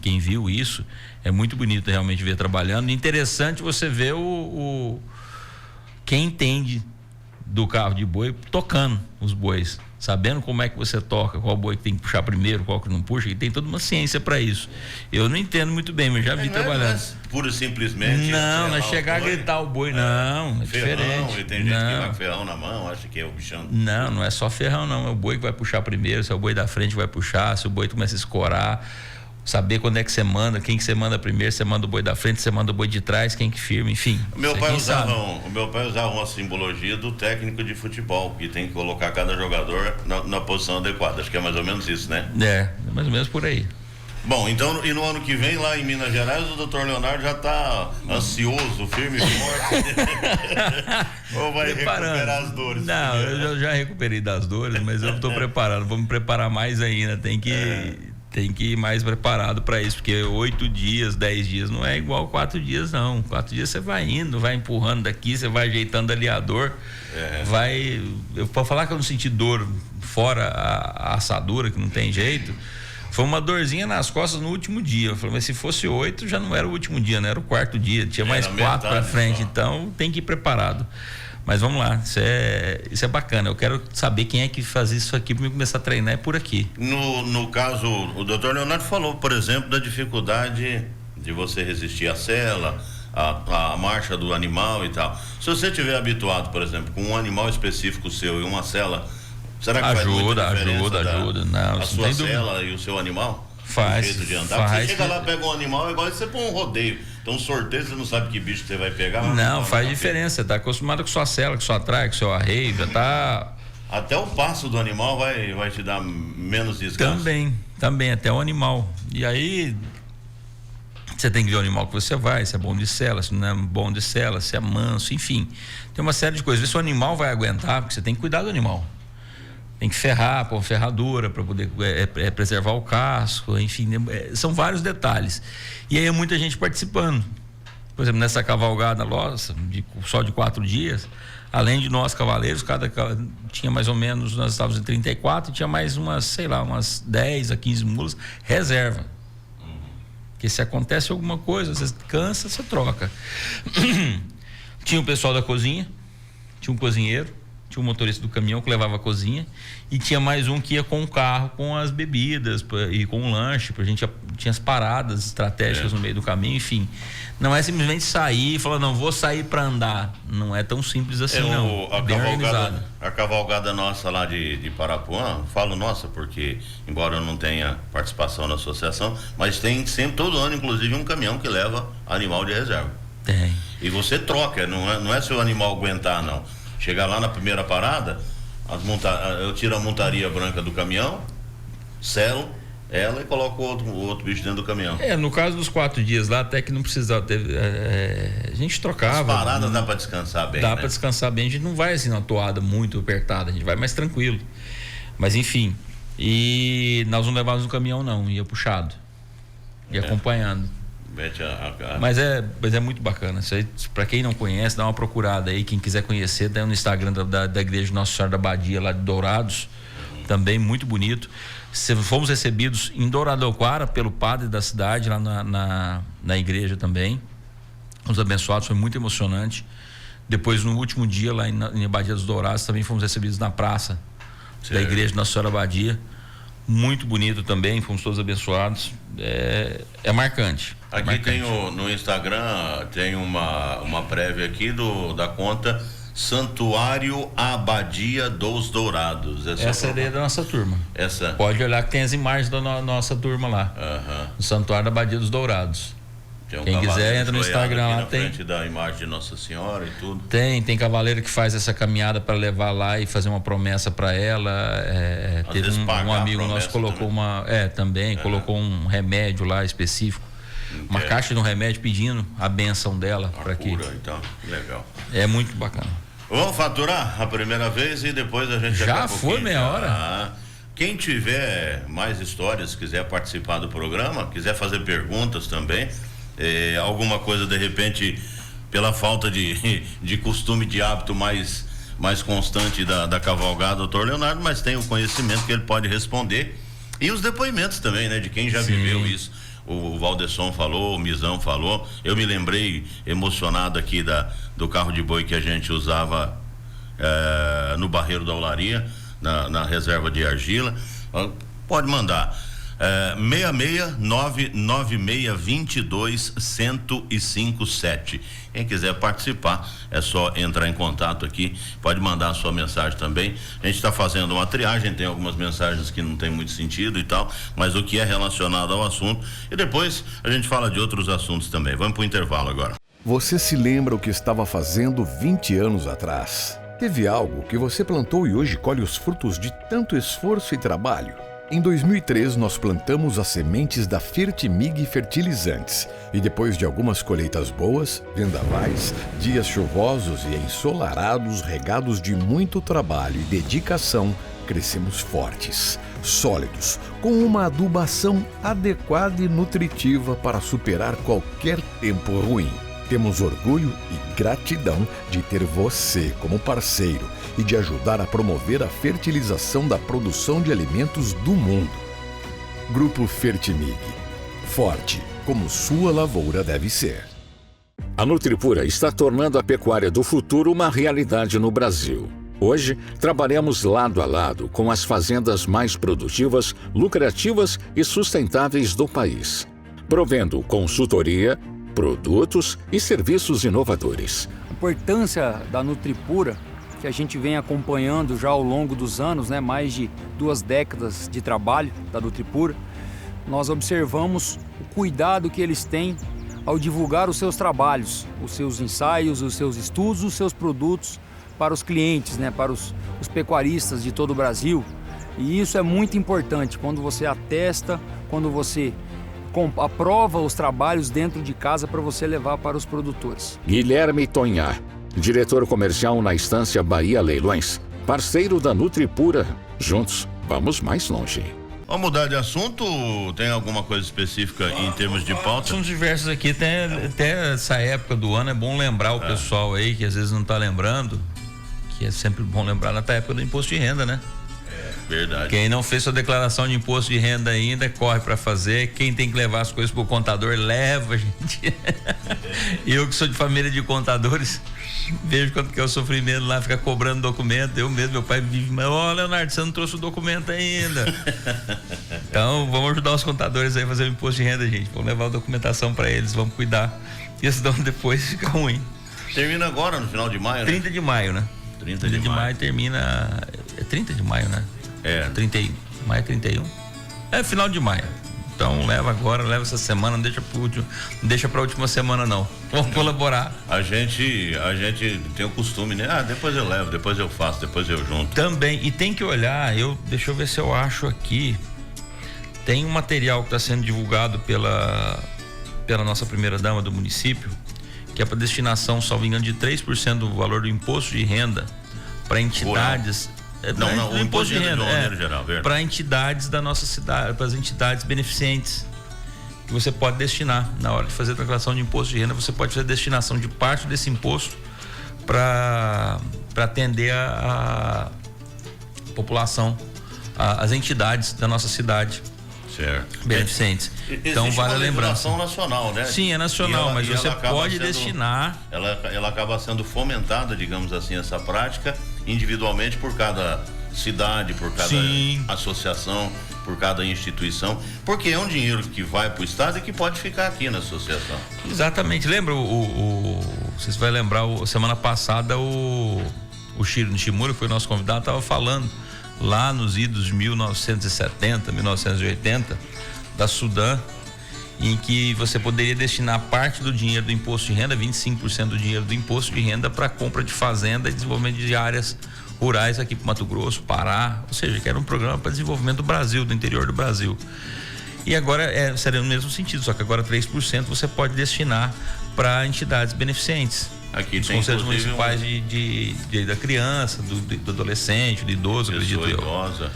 quem viu isso, é muito bonito realmente ver trabalhando. Interessante você ver quem entende do carro de boi, tocando os bois, sabendo como é que você toca, qual boi que tem que puxar primeiro, qual que não puxa, e tem toda uma ciência para isso. Eu não entendo muito bem, mas já vi trabalhando.
Pura e simplesmente.
Não é chegar a gritar o boi, não, é
ferrão,
diferente.
E tem gente que vai com ferrão na mão, acha que é o bichão.
Não é só ferrão, não, é o boi que vai puxar primeiro, se é o boi da frente que vai puxar, se o boi começa a escorar, saber quando é que você manda, quem que você manda primeiro, você manda o boi da frente, você manda o boi de trás, quem que firma, enfim.
O meu pai usava uma simbologia do técnico de futebol, que tem que colocar cada jogador na posição adequada. Acho que é mais ou menos isso, né?
É mais ou menos por aí.
Bom, então, e no ano que vem, lá em Minas Gerais, o doutor Leonardo já está ansioso, firme e forte. Ou vai recuperar as dores?
Não, eu já recuperei das dores, mas eu estou preparado, vou me preparar mais ainda, tem que ir mais preparado para isso, porque 8 dias, 10 dias não é igual 4 dias, não. 4 dias você vai indo, vai empurrando daqui, você vai ajeitando ali a dor, eu posso falar que eu não senti dor fora a assadura, que não tem jeito. Foi uma dorzinha nas costas no último dia. Eu falei, mas se fosse 8, já não era o último dia, não era o 4º dia. Tinha mais 4 para frente, só. Então tem que ir preparado. Mas vamos lá, isso é bacana. Eu quero saber quem é que faz isso aqui para eu começar a treinar por aqui.
No caso, o doutor Leonardo falou, por exemplo, da dificuldade de você resistir à sela, a marcha do animal e tal. Se você estiver habituado, por exemplo, com um animal específico seu e uma sela, será que
ajuda?
Não, a sua cela e o seu animal?
Faz.
O jeito de andar. Você chega lá, pega um animal, é igual você põe um rodeio. Então, sorteio, você não sabe que bicho você vai pegar.
Não, faz diferença. Você tá acostumado com sua cela, com sua traia, com seu arreio, já tá.
Até o passo do animal vai te dar menos desgaste.
Também, até o animal. E aí, você tem que ver o animal que você vai, se é bom de sela, se não é bom de sela, se é manso, enfim. Tem uma série de coisas. Ver se o animal vai aguentar, porque você tem que cuidar do animal. Tem que ferrar, pôr ferradura para poder preservar o casco, enfim, são vários detalhes. E aí é muita gente participando. Por exemplo, nessa cavalgada nossa, só de 4 dias, além de nós cavaleiros, tinha mais ou menos, nós estávamos em 34, tinha mais umas 10 a 15 mulas reserva. Porque se acontece alguma coisa, você cansa, você troca. Tinha o pessoal da cozinha, tinha um cozinheiro, tinha um motorista do caminhão que levava a cozinha e tinha mais um que ia com o carro com as bebidas e com o lanche, a gente tinha as paradas estratégicas no meio do caminho, enfim. Não é simplesmente sair e falar, não, vou sair para andar. Não é tão simples assim, não.
A cavalgada nossa lá de Parapuã, falo nossa porque, embora eu não tenha participação na associação, mas tem sempre, todo ano, inclusive, um caminhão que leva animal de reserva.
Tem.
E você troca, não é se o animal aguentar, não. Chegar lá na primeira parada, eu tiro a montaria branca do caminhão, selo ela e coloco o outro bicho dentro do caminhão.
No caso dos 4 dias lá, até que não precisava, a gente trocava.
As paradas dá para descansar bem.
Dá para descansar bem, a gente não vai assim na toada muito apertada, a gente vai mais tranquilo. Mas enfim, e nós não levávamos no caminhão não, ia puxado, ia acompanhando. Mas é muito bacana. Isso aí, pra quem não conhece, dá uma procurada aí. Quem quiser conhecer, dá no Instagram da Igreja Nossa Senhora da Badia, lá de Dourados. Também muito bonito. Fomos recebidos em Douradoquara pelo padre da cidade, lá na igreja também. Fomos abençoados, foi muito emocionante. Depois, no último dia, lá em Badia dos Dourados, também fomos recebidos na praça da Igreja Nossa Senhora da Badia. Muito bonito também, fomos todos abençoados. É marcante.
Aqui tem no Instagram, tem uma prévia aqui da conta Santuário Abadia dos Dourados.
Essa é da nossa turma. Pode olhar que tem as imagens da nossa turma lá. No Santuário da Abadia dos Dourados. Quem quiser, entra no Instagram lá, tem.
Frente da imagem de Nossa Senhora e tudo.
Tem cavaleiro que faz essa caminhada para levar lá e fazer uma promessa para ela. Teve um amigo nosso colocou também. Colocou um remédio lá específico. Uma caixa de um remédio pedindo a benção dela para que.
Então, legal.
É muito bacana.
Vamos faturar a primeira vez e depois a gente
já foi meia hora.
Quem tiver mais histórias, quiser participar do programa, quiser fazer perguntas também, alguma coisa de repente pela falta de costume, de hábito mais constante da cavalgada, doutor Leonardo, mas tem o conhecimento que ele pode responder e os depoimentos também, né, de quem já viveu isso. O Valdesson falou, o Mizão falou. Eu me lembrei emocionado aqui do carro de boi que a gente usava no Barreiro da Olaria, na reserva de argila. Pode mandar 66996221057. Quem quiser participar é só entrar em contato aqui, pode mandar a sua mensagem também. A gente está fazendo uma triagem, tem algumas mensagens que não tem muito sentido e tal, mas o que é relacionado ao assunto, e depois a gente fala de outros assuntos também. Vamos para o intervalo agora.
Você se lembra o que estava fazendo 20 anos atrás? Teve algo que você plantou e hoje colhe os frutos de tanto esforço e trabalho? Em 2003, nós plantamos as sementes da Fertimig Fertilizantes e depois de algumas colheitas boas, vendavais, dias chuvosos e ensolarados regados de muito trabalho e dedicação, crescemos fortes, sólidos, com uma adubação adequada e nutritiva para superar qualquer tempo ruim. Temos orgulho e gratidão de ter você como parceiro e de ajudar a promover a fertilização da produção de alimentos do mundo. Grupo Fertimig. Forte, como sua lavoura deve ser.
A Nutripura está tornando a pecuária do futuro uma realidade no Brasil. Hoje, trabalhamos lado a lado com as fazendas mais produtivas, lucrativas e sustentáveis do país, provendo consultoria, produtos e serviços inovadores.
A importância da Nutripura, que a gente vem acompanhando já ao longo dos anos, mais de 2 décadas de trabalho da Nutripura, nós observamos o cuidado que eles têm ao divulgar os seus trabalhos, os seus ensaios, os seus estudos, os seus produtos para os clientes, para os pecuaristas de todo o Brasil. E isso é muito importante quando você atesta, quando você aprova os trabalhos dentro de casa para você levar para os produtores.
Guilherme Tonhar, diretor comercial na Estância Bahia Leilões, parceiro da Nutripura. Juntos, vamos mais longe.
Vamos mudar de assunto? Tem alguma coisa específica em termos de pauta?
São diversos aqui, até essa época do ano é bom lembrar o pessoal aí que às vezes não está lembrando, que é sempre bom lembrar na época do imposto de renda, né?
Verdade.
Quem não fez sua declaração de imposto de renda ainda, corre para fazer. Quem tem que levar as coisas pro contador, leva, gente. Eu que sou de família de contadores, vejo quanto que é o sofrimento lá, ficar cobrando documento. Eu mesmo, meu pai vive, mas Leonardo, você não trouxe o documento ainda. Então, vamos ajudar os contadores aí a fazer o imposto de renda, gente. Vamos levar a documentação para eles, vamos cuidar. E senão depois fica ruim.
Termina agora, no final de maio, né?
30 de maio, né?
30 de maio
termina. É 30 de maio, né? 31. 31. É final de maio. Então leva agora, leva essa semana, não deixa pro último, não deixa pra última semana não. Vamos colaborar.
A gente tem o costume, né? Depois eu levo, depois eu faço, depois eu junto.
Também, e tem que olhar, deixa eu ver se eu acho aqui. Tem um material que está sendo divulgado pela nossa primeira dama do município, que é para destinação, salvo engano, de 3% do valor do imposto de renda para entidades.
Não, o imposto de renda geral,
para entidades da nossa cidade, para as entidades beneficentes, que você pode destinar na hora de fazer a declaração de imposto de renda. Você pode fazer destinação de parte desse imposto para atender a população, as entidades da nossa cidade.
Certo.
Beneficentes. Então vale a lembrança.
É nacional, né?
Sim, é nacional, mas você pode destinar.
Ela acaba sendo fomentada, digamos assim, essa prática individualmente por cada cidade, por cada associação, por cada instituição, porque é um dinheiro que vai para o estado e que pode ficar aqui na associação.
Exatamente. Lembra vocês vão lembrar, semana passada o Chiro Nishimura, foi nosso convidado, estava falando lá nos idos de 1970, 1980, da Sudã, em que você poderia destinar parte do dinheiro do imposto de renda, 25% do dinheiro do imposto de renda, para compra de fazenda e desenvolvimento de áreas rurais aqui para Mato Grosso, Pará, ou seja, que era um programa para desenvolvimento do Brasil, do interior do Brasil. E agora seria no mesmo sentido, só que agora 3% você pode destinar para entidades beneficentes.
Aqui
os
tem
conselhos municipais da criança, do adolescente, do idoso, acredito eu.
Idosa.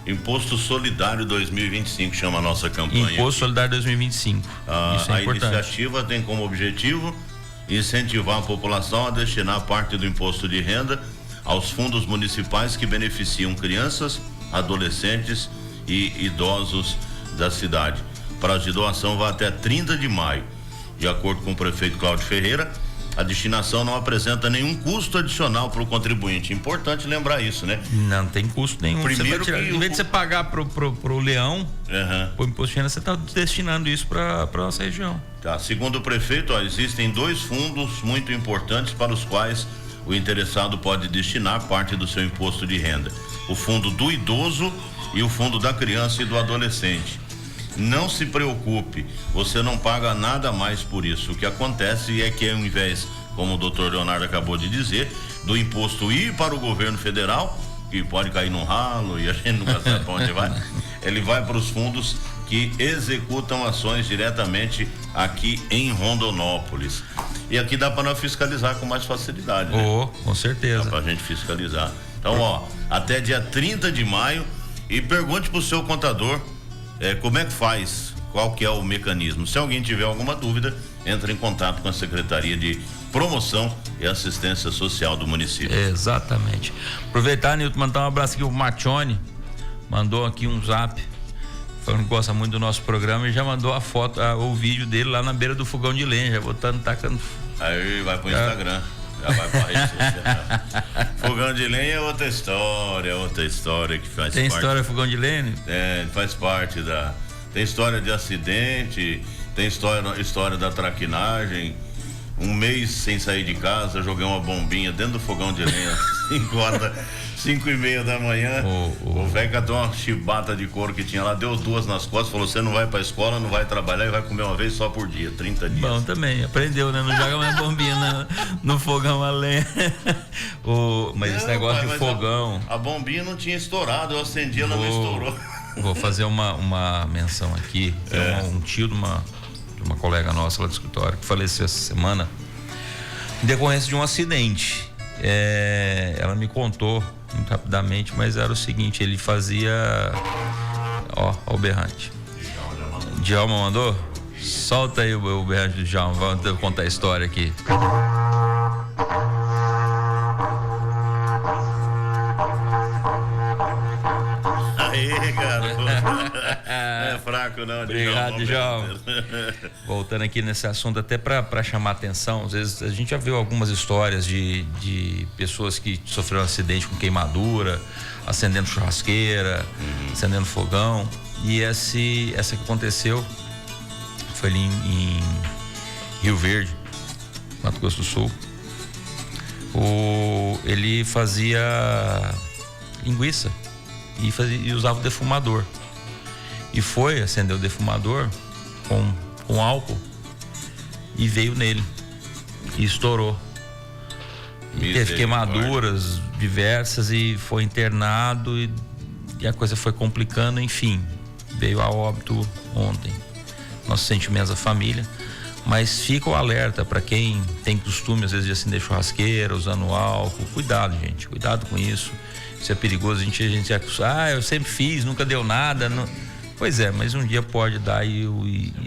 Imposto Solidário 2025 chama a nossa campanha.
Imposto Solidário 2025. Isso é importante.
A iniciativa tem como objetivo incentivar a população a destinar parte do imposto de renda aos fundos municipais que beneficiam crianças, adolescentes e idosos da cidade. Prazo de doação vai até 30 de maio. De acordo com o prefeito Cláudio Ferreira, A destinação não apresenta nenhum custo adicional para o contribuinte. Importante lembrar isso, né?
Não tem custo nenhum.
Primeiro
você vai tirar, em vez de você pagar pro leão, pro imposto de renda, você está destinando isso para nossa região.
Tá. Segundo o prefeito, existem 2 fundos muito importantes para os quais o interessado pode destinar parte do seu imposto de renda: o fundo do idoso e o fundo da criança e do adolescente. Não se preocupe, você não paga nada mais por isso. O que acontece é que, ao invés, como o doutor Leonardo acabou de dizer, do imposto ir para o governo federal, que pode cair num ralo e a gente nunca sabe para onde vai, ele vai para os fundos que executam ações diretamente aqui em Rondonópolis. E aqui dá para nós fiscalizar com mais facilidade, né?
Com certeza.
Dá pra gente fiscalizar. Então, até dia 30 de maio, e pergunte pro seu contador como é que faz, qual que é o mecanismo. Se alguém tiver alguma dúvida, entre em contato com a Secretaria de Promoção e Assistência Social do município.
Exatamente. Aproveitar, Nilton, mandar um abraço aqui, o Matione mandou aqui um zap, falando que gosta muito do nosso programa, e já mandou a foto, o vídeo dele lá na beira do fogão de lenha, já botando, tacando.
Aí vai pro Instagram, já vai pra rede social. Fogão de lenha é outra história que faz
Tem
parte.
história fogão de lenha?
Faz parte tem história de acidente, tem história da traquinagem. Um mês sem sair de casa, joguei uma bombinha dentro do fogão de lenha, 5h30 da manhã. O velho catou uma chibata de couro que tinha lá, deu 2 nas costas, falou: você não vai pra escola, não vai trabalhar e vai comer uma vez só por dia, 30 dias.
Bom, também, aprendeu, né? Não joga mais bombinha no fogão a lenha. Mas esse negócio de fogão.
A bombinha não tinha estourado, eu acendi, ela não estourou.
Vou fazer uma menção aqui. Um tio de uma colega nossa lá do escritório que faleceu essa semana em decorrência de um acidente. Ela me contou muito rapidamente, mas era o seguinte: ele fazia o berrante. Djalma mandou? Solta aí o berrante do Djalma, vamos contar a história aqui.
Aí, garoto. É fraco não,
obrigado, Djalma. Voltando aqui nesse assunto, até para chamar atenção, às vezes a gente já viu algumas histórias de pessoas que sofreram um acidente com queimadura, acendendo churrasqueira, acendendo fogão, e essa que aconteceu foi ali em Rio Verde, Mato Grosso do Sul. Ele fazia linguiça e usava o defumador. E foi acender o defumador com álcool e veio nele e estourou. E teve queimaduras diversas e foi internado e a coisa foi complicando, enfim, veio a óbito ontem. Nossos sentimentos à família, mas fica o alerta para quem tem costume às vezes de acender churrasqueira usando álcool. Cuidado, gente, cuidado com isso. Isso é perigoso. A gente acusa, eu sempre fiz, nunca deu nada. Não. Pois é, mas um dia pode dar e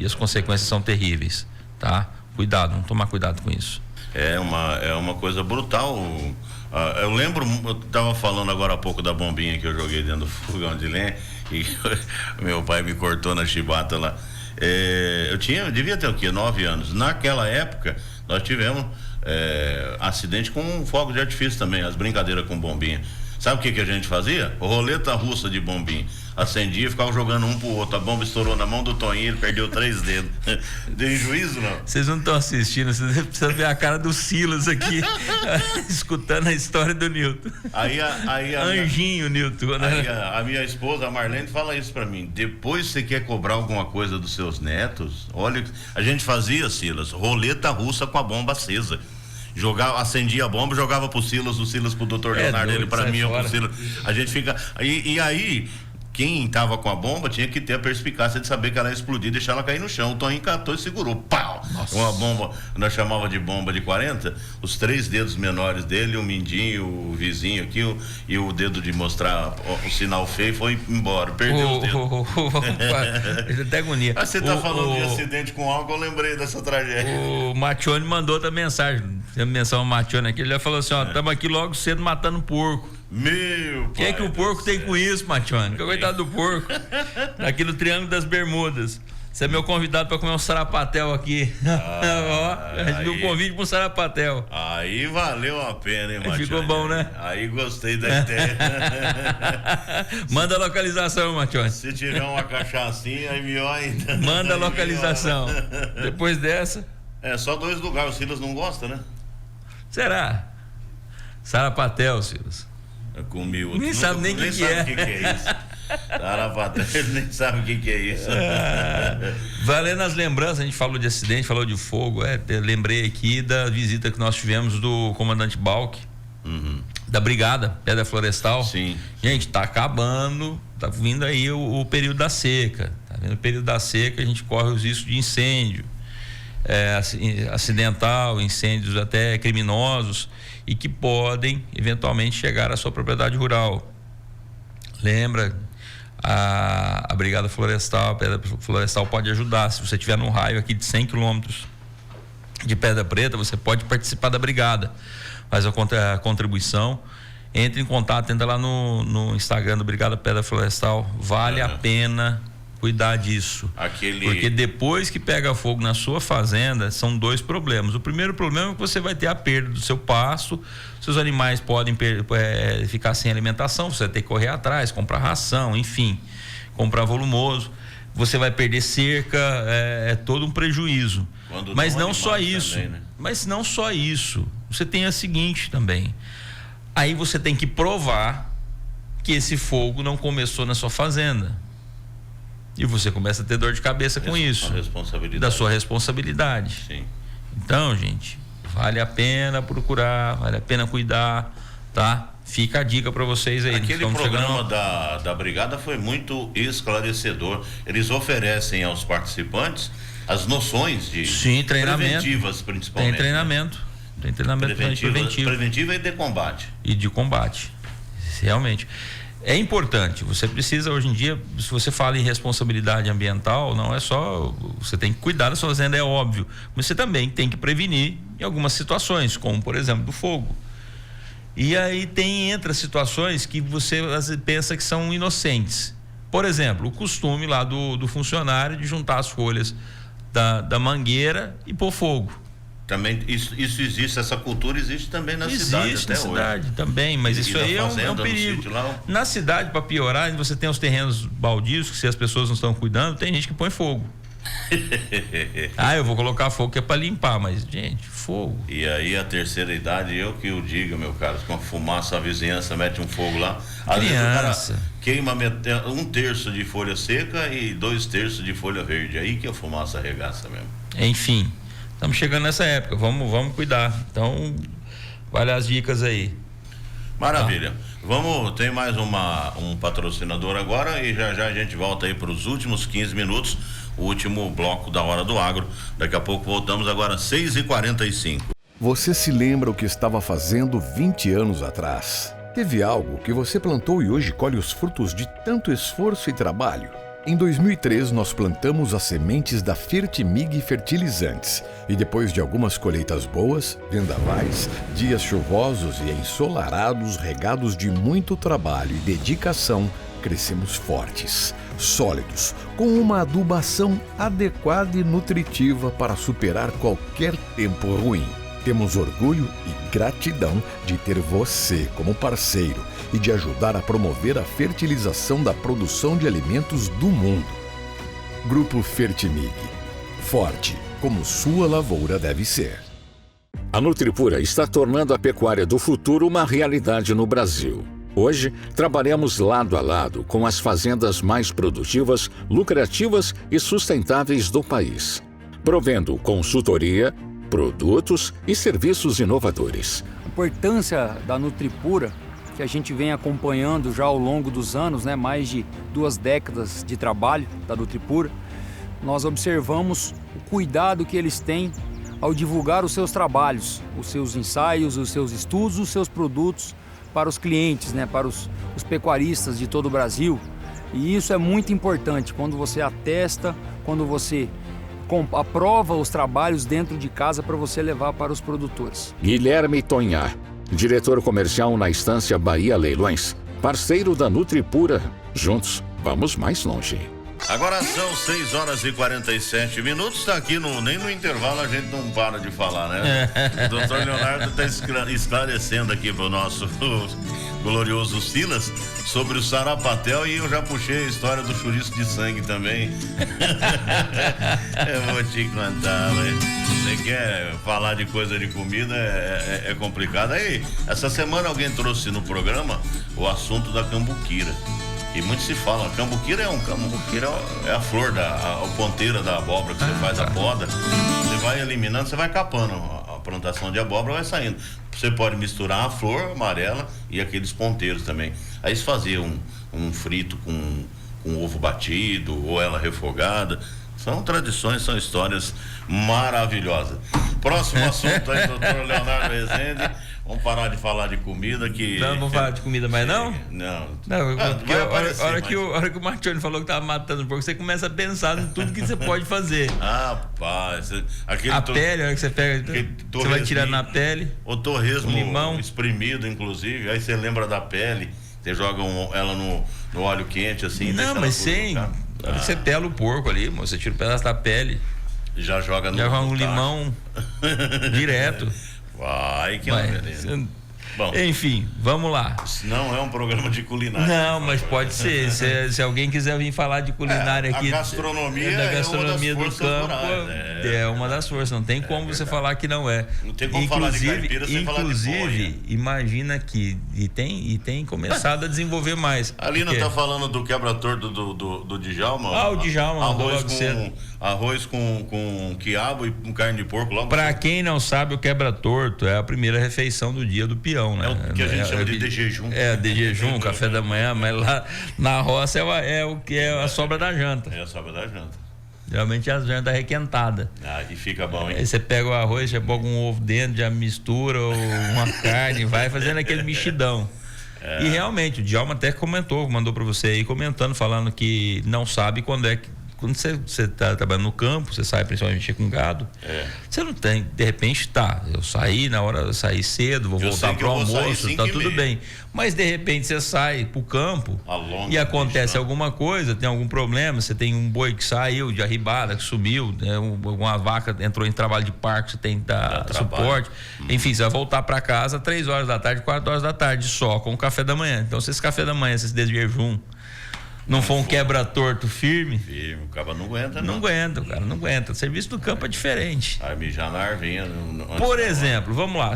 as consequências são terríveis, tá? Cuidado, vamos tomar cuidado com isso.
É uma coisa brutal. Eu lembro, eu tava falando agora há pouco da bombinha que eu joguei dentro do fogão de lenha e meu pai me cortou na chibata lá. Eu devia ter o quê? 9 anos. Naquela época, nós tivemos acidente com fogo de artifício também, as brincadeiras com bombinha. Sabe o que a gente fazia? Roleta russa de bombinha. Acendia e ficava jogando um pro outro. A bomba estourou na mão do Toninho, ele perdeu 3 dedos. Deu juízo, não?
Vocês não estão assistindo, vocês precisam ver a cara do Silas aqui, escutando a história do Nilton. Anjinho, Nilton. Né?
A minha esposa, a Marlene, fala isso pra mim. Depois você quer cobrar alguma coisa dos seus netos? Olha, a gente fazia, Silas, roleta russa com a bomba acesa. Acendia a bomba, jogava pro Silas, o Silas pro doutor Leonardo, ele pra mim, eu pro Silas. A gente fica. E aí, quem tava com a bomba tinha que ter a perspicácia de saber que ela ia explodir e deixar ela cair no chão. O Toninho catou e segurou. Pau! Nossa. Uma bomba, nós chamava de bomba de 40, os 3 dedos menores dele, o mindinho, o vizinho aqui, e o dedo de mostrar o sinal feio foi embora. Perdeu o dedo.
Até agonia.
Você tá falando de acidente com álcool, eu lembrei dessa tragédia.
O Matione mandou outra mensagem. Tem menção ao Matione aqui, ele já falou assim: estamos aqui logo cedo matando porco.
Meu
O que é que o porco tem com isso, Matione? Que coitado do porco. Aqui no Triângulo das Bermudas. Você é meu convidado para comer um sarapatel aqui. Recebi um convite para um sarapatel.
Aí valeu a pena, hein, Matione?
Ficou bom, né?
Aí gostei da ideia.
Manda a localização, Matione.
Se tiver uma cachaçinha, aí melhor ainda.
Manda a localização. Depois dessa...
É, só 2 lugares. O Silas não gosta, né?
Será? Sarapatel, Silas.
Eu comi o...
Nem sabe nem o que é.
Nem sabe o que é isso. Sarapatel, ele nem sabe o que é isso.
Valendo as lembranças, a gente falou de acidente, falou de fogo. Eu lembrei aqui da visita que nós tivemos do comandante Balk, da Brigada Pedra Florestal.
Sim.
Gente, tá acabando, tá vindo aí o período da seca. Tá vendo o período da seca, a gente corre os riscos de incêndio acidental, incêndios até criminosos e que podem eventualmente chegar à sua propriedade rural. Lembra? A Brigada Florestal, a Pedra Florestal pode ajudar. Se você estiver num raio aqui de 100 quilômetros de Pedra Preta, você pode participar da brigada, faz a contribuição, entre em contato, entra lá no Instagram do Brigada Pedra Florestal, vale a pena cuidar disso, porque depois que pega fogo na sua fazenda, são 2 problemas. O primeiro problema é que você vai ter a perda do seu pasto, seus animais podem ficar sem alimentação, você vai ter que correr atrás, comprar ração, enfim, comprar volumoso, você vai perder cerca, é todo um prejuízo. Mas não só isso, também, né? Mas não só isso, você tem a seguinte também, aí você tem que provar que esse fogo não começou na sua fazenda. E você começa a ter dor de cabeça com isso. Da sua responsabilidade.
Sim.
Então, gente, vale a pena procurar, vale a pena cuidar, tá? Fica a dica para vocês aí.
Aquele programa da Brigada foi muito esclarecedor. Eles oferecem aos participantes as noções de preventivas, principalmente.
Tem treinamento. Né? Tem treinamento
preventiva e de combate.
E de combate. Realmente. É importante, você precisa hoje em dia, se você fala em responsabilidade ambiental, não é só, você tem que cuidar da sua fazenda, é óbvio, mas você também tem que prevenir em algumas situações, como por exemplo do fogo. E aí entra situações que você pensa que são inocentes. Por exemplo, o costume lá do funcionário de juntar as folhas da mangueira e pôr fogo.
Também isso existe, essa cultura existe também na cidade.
Existe na cidade também, mas isso aí é um perigo. Na cidade, para piorar, você tem os terrenos baldios, que se as pessoas não estão cuidando, tem gente que põe fogo. Eu vou colocar fogo que é para limpar, mas gente, fogo.
E aí a terceira idade, eu que o diga, meu caro, com a fumaça, a vizinhança mete um fogo lá. Às vezes o cara queima 1/3 de folha seca e 2/3 de folha verde, aí que a fumaça arregaça mesmo.
Enfim. Estamos chegando nessa época, vamos cuidar. Então, vale as dicas aí.
Maravilha. Tem mais um patrocinador agora e já a gente volta aí para os últimos 15 minutos, o último bloco da Hora do Agro. Daqui a pouco voltamos agora, 6h45.
Você se lembra o que estava fazendo 20 anos atrás? Teve algo que você plantou e hoje colhe os frutos de tanto esforço e trabalho? Em 2003, nós plantamos as sementes da Fertimig Fertilizantes e depois de algumas colheitas boas, vendavais, dias chuvosos e ensolarados regados de muito trabalho e dedicação, crescemos fortes, sólidos, com uma adubação adequada e nutritiva para superar qualquer tempo ruim. Temos orgulho e gratidão de ter você como parceiro e de ajudar a promover a fertilização da produção de alimentos do mundo. Grupo Fertimig. Forte, como sua lavoura deve ser.
A Nutripura está tornando a pecuária do futuro uma realidade no Brasil. Hoje, trabalhamos lado a lado com as fazendas mais produtivas, lucrativas e sustentáveis do país, provendo consultoria, produtos e serviços inovadores.
A importância da Nutripura, que a gente vem acompanhando já ao longo dos anos, mais de 2 décadas de trabalho da Nutripura, nós observamos o cuidado que eles têm ao divulgar os seus trabalhos, os seus ensaios, os seus estudos, os seus produtos para os clientes, para os pecuaristas de todo o Brasil. E isso é muito importante quando você atesta, quando você aprova os trabalhos dentro de casa para você levar para os produtores.
Guilherme Tonhar, diretor comercial na Estância Bahia Leilões, parceiro da Nutripura. Juntos, vamos mais longe.
Agora são 6h47. Tá aqui nem no intervalo a gente não para de falar, né? O doutor Leonardo tá esclarecendo aqui pro nosso glorioso Silas sobre o sarapatel, e eu já puxei a história do chouriço de sangue também. Eu vou te contar, velho. Você quer falar de coisa de comida, é complicado. Aí, essa semana alguém trouxe no programa o assunto da cambuquira. E muito se fala, cambuquira é a flor, a ponteira da abóbora que você faz a poda. Você vai eliminando, você vai capando a plantação de abóbora, vai saindo. Você pode misturar a flor amarela e aqueles ponteiros também. Aí se fazia um frito com ovo batido ou ela refogada. São tradições, são histórias maravilhosas. Próximo assunto aí, doutor Leonardo Rezende. Vamos parar de falar de comida que...
Não vamos falar de comida mais não?
Não.
Porque a hora que o Martione falou que tava matando um porco, você começa a pensar em tudo que você pode fazer.
Rapaz,
pele, a hora que você pega, você vai tirando na pele.
O torresmo
limão
espremido, inclusive, aí você lembra da pele, você joga ela no óleo quente, assim.
Não, mas sem... Você pela o porco ali, você tira o pedaço da pele.
Já joga no
limão direto.
Vai, que beleza.
Bom, enfim, vamos lá.
Não é um programa de culinária.
Não, mas pode ser. Se alguém quiser vir falar de culinária aqui.
A gastronomia
da gastronomia do campo
é
uma das forças. Não tem como você falar que não é.
Não tem como falar de caipira sem falar de
Inclusive, imagina que tem começado a desenvolver mais.
Ali não tá falando do quebra-torto do Djalma?
O Djalma mandou logo cedo.
Arroz com quiabo e com carne de porco logo.
Pra quem não sabe, o quebra-torto é a primeira refeição do dia do peão, né?
É o que a gente chama de jejum.
De jejum, café da manhã, mas lá na roça é o que é a sobra da janta.
É a sobra da janta.
Geralmente a janta é requentada.
E fica bom, hein?
Aí você pega o arroz, já põe um ovo dentro, já mistura uma carne, vai fazendo aquele mexidão. E realmente, o Djalma até mandou pra você aí, comentando, falando que não sabe quando você tá trabalhando no campo, você sai principalmente mexer com gado, você não tem, de repente eu saí cedo, vou voltar pro almoço, tá tudo bem, mas de repente você sai pro campo e acontece alguma coisa, tem algum problema, você tem um boi que saiu de arribada, que sumiu, né? Uma vaca entrou em trabalho de parto, você tem que dar suporte, enfim, você vai voltar para casa 3 horas da tarde, 4 horas da tarde, só com o café da manhã. Então se esse café da manhã, se esse jejum não for um quebra-torto firme,
o cara não aguenta,
não aguenta, cara, não aguenta. O serviço do campo é diferente.
Aí mijar na arvinha.
Por exemplo, vamos lá,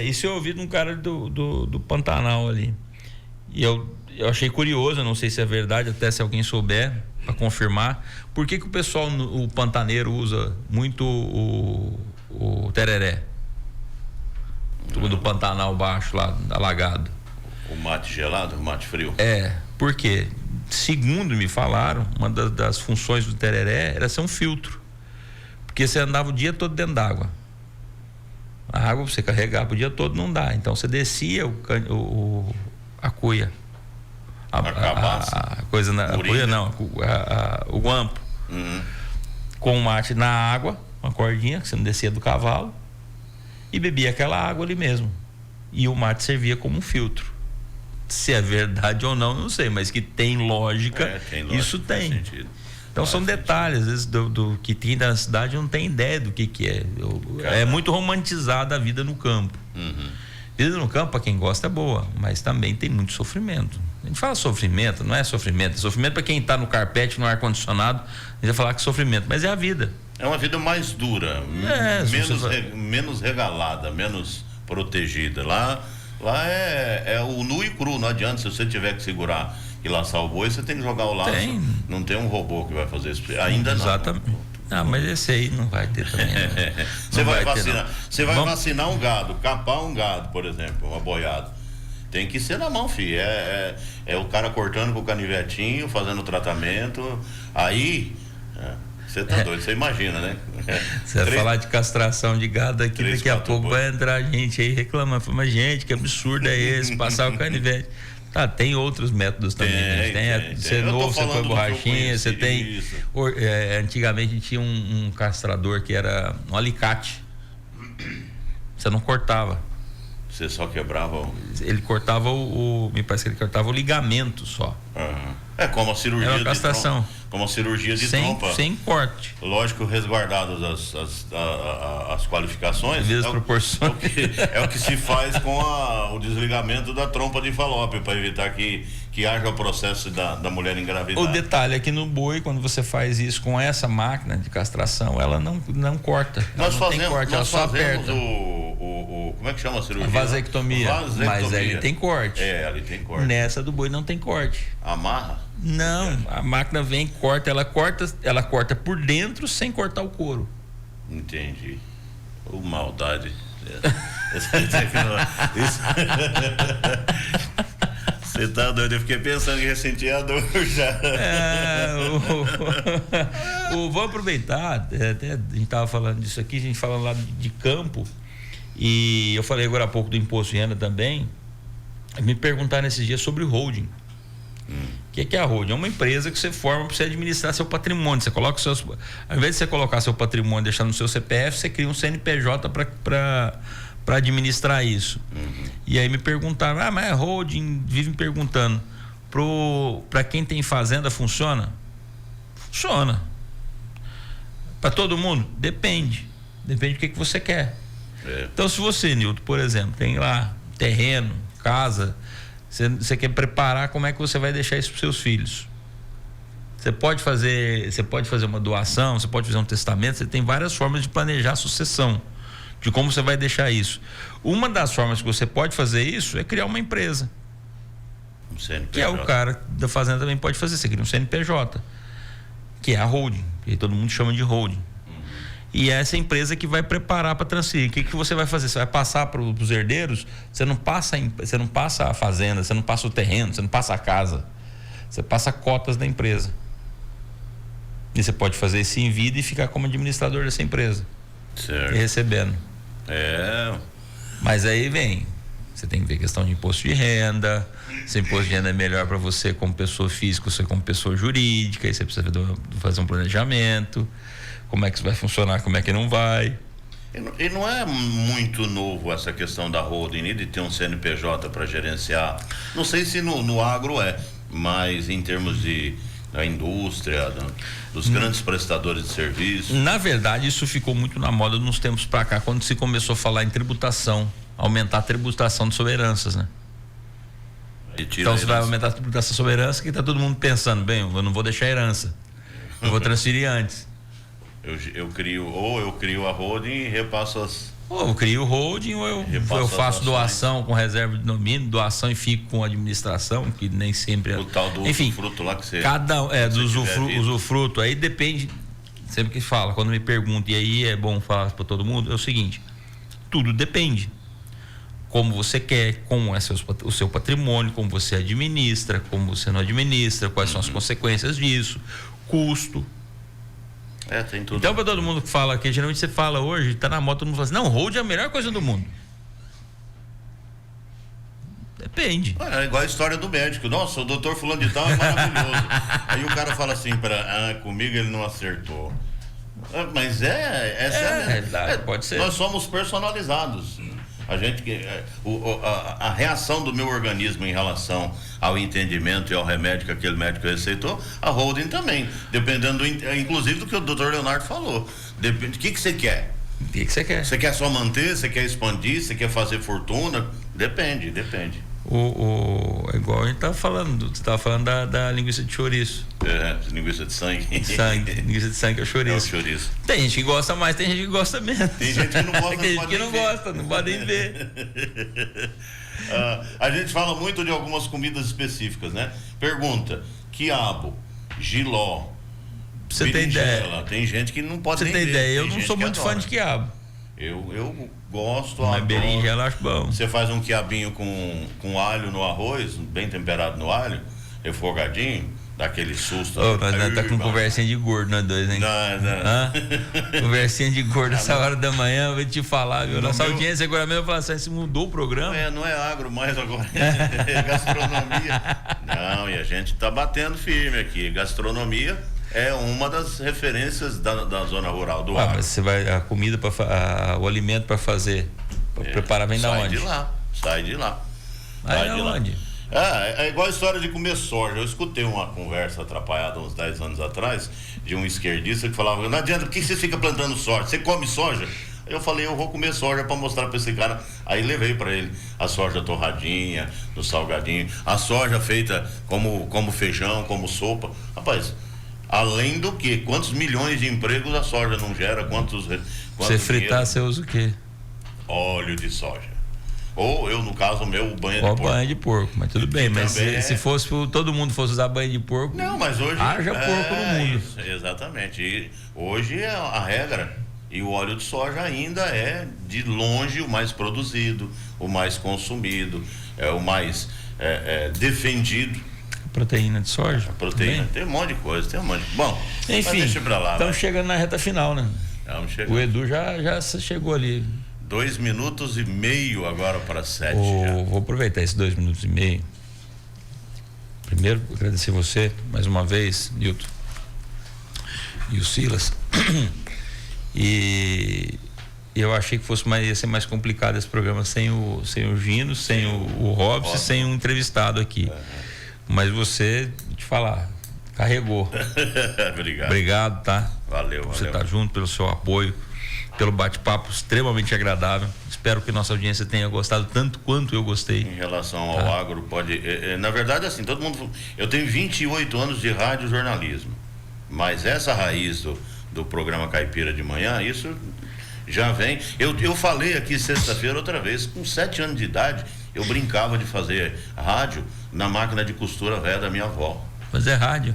isso eu ouvi de um cara do Pantanal ali. E eu achei curioso, eu não sei se é verdade, até se alguém souber, para confirmar, por que o pessoal, o pantaneiro, usa muito o tereré? Do Pantanal baixo lá, alagado.
O mate gelado, o mate frio?
Por quê? Segundo me falaram, uma das funções do tereré era ser um filtro, porque você andava o dia todo dentro d'água, a água você carregava o dia todo não dá, então você descia a cuia, a coisa a cuia não, o guampo, com o mate na água, uma cordinha que você não descia do cavalo, e bebia aquela água ali mesmo, e o mate servia como um filtro. Se é verdade ou não sei, mas que tem lógica, isso tem. Então são detalhes, às vezes, do que tem na cidade, não tem ideia do que é. É muito romantizada a vida no campo. Vida no campo, para quem gosta, é boa, mas também tem muito sofrimento. A gente fala sofrimento, não é sofrimento. É sofrimento para quem está no carpete, no ar-condicionado, a gente vai falar que é sofrimento, mas é a vida.
É uma vida mais dura, menos regalada, menos protegida. Lá é o nu e cru, não adianta. Se você tiver que segurar e laçar o boi, você tem que jogar o laço. Não tem um robô que vai fazer isso. Ainda não.
Exatamente. Mas esse aí não vai ter também.
Você vai vacinar. Você vai vacinar um gado, capar um gado, por exemplo, um aboiado. Tem que ser na mão, filho. É o cara cortando com o canivetinho, fazendo o tratamento. Aí. Você tá doido, você imagina, né?
Você vai falar de castração de gado aqui, daqui a pouco vai entrar gente aí reclamando. Mas, gente, que absurdo é esse? Passar o canivete. Tem outros métodos também. Tem você novo, você põe borrachinha, você tem. Antigamente tinha um castrador que era um alicate. Você não cortava.
Você só quebrava
Ele cortava me parece que ele cortava o ligamento só.
É como a cirurgia.
Era uma castração.
como a cirurgia de trompa.
Sem corte.
Lógico, resguardadas as qualificações.
Proporções.
É o que se faz com o desligamento da trompa de falópio, para evitar que haja o processo da mulher engravidar.
O detalhe é que no boi, quando você faz isso com essa máquina de castração, ela não corta. Ela só aperta.
Como é que chama a cirurgia?
Vasectomia. Mas ali tem corte.
Ali tem corte.
Nessa do boi não tem corte.
Amarra?
Não, a máquina vem, corta, ela corta por dentro sem cortar o couro.
Entendi. Maldade. Você tá doido? Eu fiquei pensando em ressentir a dor já.
Vou aproveitar, até a gente tava falando disso aqui, a gente falando lá de campo, e eu falei agora há pouco do imposto de renda também. Me perguntaram esses dias sobre holding. O que é a holding? É uma empresa que você forma para você administrar seu patrimônio. Você coloca ao invés de você colocar seu patrimônio e deixar no seu CPF, você cria um CNPJ para administrar isso. E aí me perguntaram, mas é holding? Vivem perguntando. Para quem tem fazenda, funciona? Funciona. Para todo mundo? Depende. Depende do que você quer. Então, se você, Nilton, por exemplo, tem lá terreno, casa, você quer preparar como é que você vai deixar isso para seus filhos. Você pode fazer uma doação, você pode fazer um testamento, você tem várias formas de planejar a sucessão, de como você vai deixar isso. Uma das formas que você pode fazer isso é criar uma empresa.
Um CNPJ.
Que é o cara da fazenda também pode fazer. Você cria um CNPJ, que é a holding, que todo mundo chama de holding. E é essa empresa que vai preparar para transferir. O que você vai fazer? Você vai passar para os herdeiros? Você não passa a fazenda, você não passa o terreno, você não passa a casa. Você passa cotas da empresa. E você pode fazer isso em vida e ficar como administrador dessa empresa.
Certo.
E recebendo. Mas aí você tem que ver questão de imposto de renda. Se o imposto de renda é melhor para você como pessoa física, você como pessoa jurídica, aí você precisa fazer um planejamento. Como é que isso vai funcionar, como é que não vai.
E não é muito novo essa questão da holding, de ter um CNPJ para gerenciar. Não sei se no agro mas em termos da indústria, dos grandes prestadores de serviço.
Na verdade, isso ficou muito na moda nos tempos para cá, quando se começou a falar em tributação, aumentar a tributação de sobre heranças, né? Então você vai aumentar a tributação sobre herança, que está todo mundo pensando, eu não vou deixar herança, eu vou transferir antes.
Eu crio a holding e repasso
Ou eu crio holding, ou eu faço doação com reserva de domínio, doação e fico com administração, que nem sempre é.
O tal do usufruto lá que você.
Do usufruto, aí depende. Sempre que fala, quando me perguntam, e aí é bom falar para todo mundo, é o seguinte: tudo depende. Como você quer, como é o seu patrimônio, como você administra, como você não administra, quais são as consequências disso, custo.
Tem tudo.
Então, para todo mundo que fala aqui, geralmente você fala hoje, tá na moto, todo mundo fala assim, não, hold é a melhor coisa do mundo. Depende.
É igual a história do médico. Nossa, o doutor fulano de tal é maravilhoso. Aí o cara fala assim, comigo ele não acertou. Mas
pode ser.
Nós somos personalizados. A reação do meu organismo em relação ao entendimento e ao remédio que aquele médico receitou, a holding também, dependendo inclusive do que o Dr. Leonardo falou. Depende. O que você quer?
O que você quer?
Você quer só manter? Você quer expandir? Você quer fazer fortuna? Depende.
Igual a gente tava falando, você estava falando da linguiça de chouriço.
Linguiça de sangue.
Linguiça de sangue é o chouriço.
É o chouriço.
Tem gente que gosta mais, tem gente que gosta menos.
Tem gente que não gosta,
tem gente que não gosta, não pode nem ver.
A gente fala muito de algumas comidas específicas, né? Pergunta: quiabo, jiló.
Você tem ideia?
Tem gente que não pode nem ver.
Você tem ideia? Eu não sou muito fã de quiabo.
Eu gosto.
Mas berinjela eu acho bom.
Você faz um quiabinho com alho no arroz, bem temperado no alho, refogadinho, dá aquele susto.
Nós tá com conversinha de gordo, nós dois, hein?
Não.
Conversinha de gordo essa hora da manhã, eu vou te falar, viu? Nossa audiência agora mesmo vai falar assim, mudou o programa.
Não é agro mais agora, é gastronomia. Não, e a gente tá batendo firme aqui. Gastronomia é uma das referências da zona rural do agro.
Mas você vai, a comida, o alimento para fazer, para preparar, vem da onde?
Sai de lá.
Sai de onde?
É igual a história de comer soja. Eu escutei uma conversa atrapalhada uns 10 anos atrás de um esquerdista que falava: não adianta, por que você fica plantando soja? Você come soja? Eu falei: eu vou comer soja para mostrar para esse cara. Aí levei para ele a soja torradinha, no salgadinho, a soja feita como feijão, como sopa. Rapaz, além do que, quantos milhões de empregos a soja não gera?
Você fritar, você usa o quê?
Óleo de soja. Ou eu, no caso, o meu banho de porco.
Banho de porco, mas tudo bem. Mas se fosse todo mundo fosse usar banho de porco.
Não, mas hoje.
Haja porco no mundo.
Isso, exatamente. E hoje é a regra. E o óleo de soja ainda é, de longe, o mais produzido, o mais consumido, é o mais defendido.
Proteína de soja?
Proteína, tem um monte de coisa, Bom,
enfim,
deixa pra lá.
Estamos chegando na reta final, né?
Chegando.
O Edu já chegou ali.
2 minutos e meio agora para 7.
Vou aproveitar esses 2 minutos e meio. Primeiro, agradecer você mais uma vez, Nilton, e o Silas. E eu achei que ia ser mais complicado esse programa sem o Gino, sem o Robson, sem um entrevistado aqui. Mas você, te falar, carregou. Obrigado, tá?
Valeu.
Você tá junto, pelo seu apoio, pelo bate-papo extremamente agradável. Espero que nossa audiência tenha gostado tanto quanto eu gostei.
Em relação ao agro, na verdade, assim, todo mundo. Eu tenho 28 anos de rádio jornalismo, mas essa raiz do programa Caipira de Manhã, isso já vem. Eu falei aqui sexta-feira outra vez, com 7 anos de idade, eu brincava de fazer rádio na máquina de costura velha da minha avó.
Fazer rádio?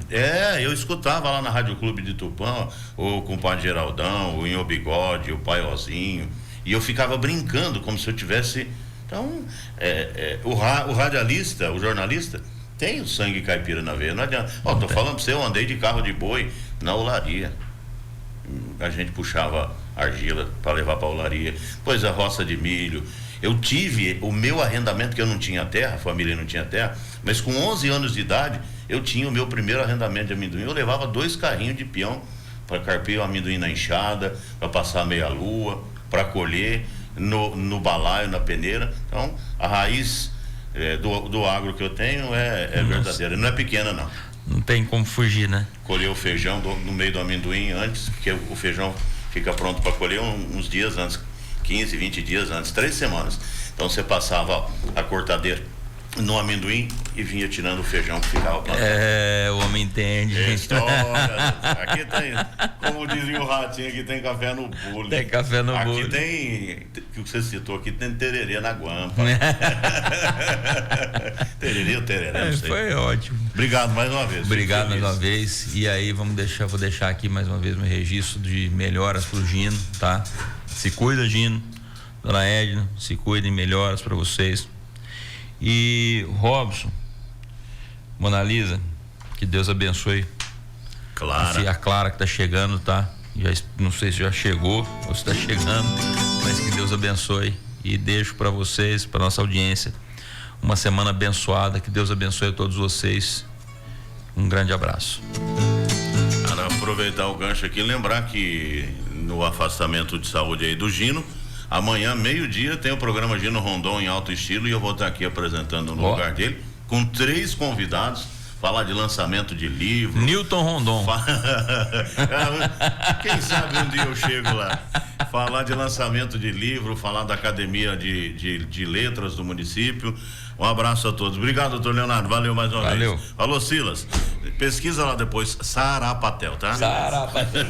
Eu escutava lá na Rádio Clube de Tupã, o compadre Geraldão, o Inho Bigode, o Paiozinho, e eu ficava brincando como se eu tivesse. Então, o radialista, o jornalista, tem o sangue caipira na veia, não adianta. Tô falando pra você, eu andei de carro de boi na olaria. A gente puxava argila para levar para a olaria, depois a roça de milho. Eu tive o meu arrendamento, que eu não tinha terra, a família não tinha terra, mas com 11 anos de idade eu tinha o meu primeiro arrendamento de amendoim. Eu levava 2 carrinhos de peão para carpir o amendoim na enxada, para passar meia lua, para colher no balaio, na peneira. Então a raiz do agro que eu tenho é verdadeira, não é pequena não.
Não tem como fugir, né?
Colher o feijão no meio do amendoim antes, porque o feijão fica pronto para colher uns dias antes, 15, 20 dias antes, 3 semanas. Então você passava a cortadeira no amendoim e vinha tirando o feijão que ficava plantado.
O homem entende.
Aqui tem, como dizia o Ratinho, aqui tem café no bule.
Tem café no bule.
Aqui tem, que você citou aqui, tem tererê na guampa. Tererê ou tereré, não sei.
Foi ótimo.
Obrigado mais uma vez.
Obrigado mais uma vez. E aí vou deixar aqui mais uma vez meu registro de melhoras pro Gino, tá? Se cuida, Gino. Dona Edna, se cuidem, melhoras para vocês. E Robson, Mona Lisa, que Deus abençoe.
Clara.
A Clara que tá chegando, tá? Não sei se já chegou ou se tá chegando, mas que Deus abençoe. E deixo para vocês, para nossa audiência, uma semana abençoada. Que Deus abençoe a todos vocês. Um grande abraço.
Aproveitar o gancho aqui, lembrar que no afastamento de saúde aí do Gino, amanhã, meio-dia, tem o programa Gino Rondon em alto estilo, e eu vou estar aqui apresentando no lugar dele, com 3 convidados, falar de lançamento de livro.
Nilton Rondon.
Quem sabe um dia eu chego lá. Falar de lançamento de livro, falar da Academia de Letras do município. Um abraço a todos. Obrigado, doutor Leonardo. Valeu mais uma vez. Alô, Silas. Pesquisa lá depois, Sarapatel, tá?
Sarapatel.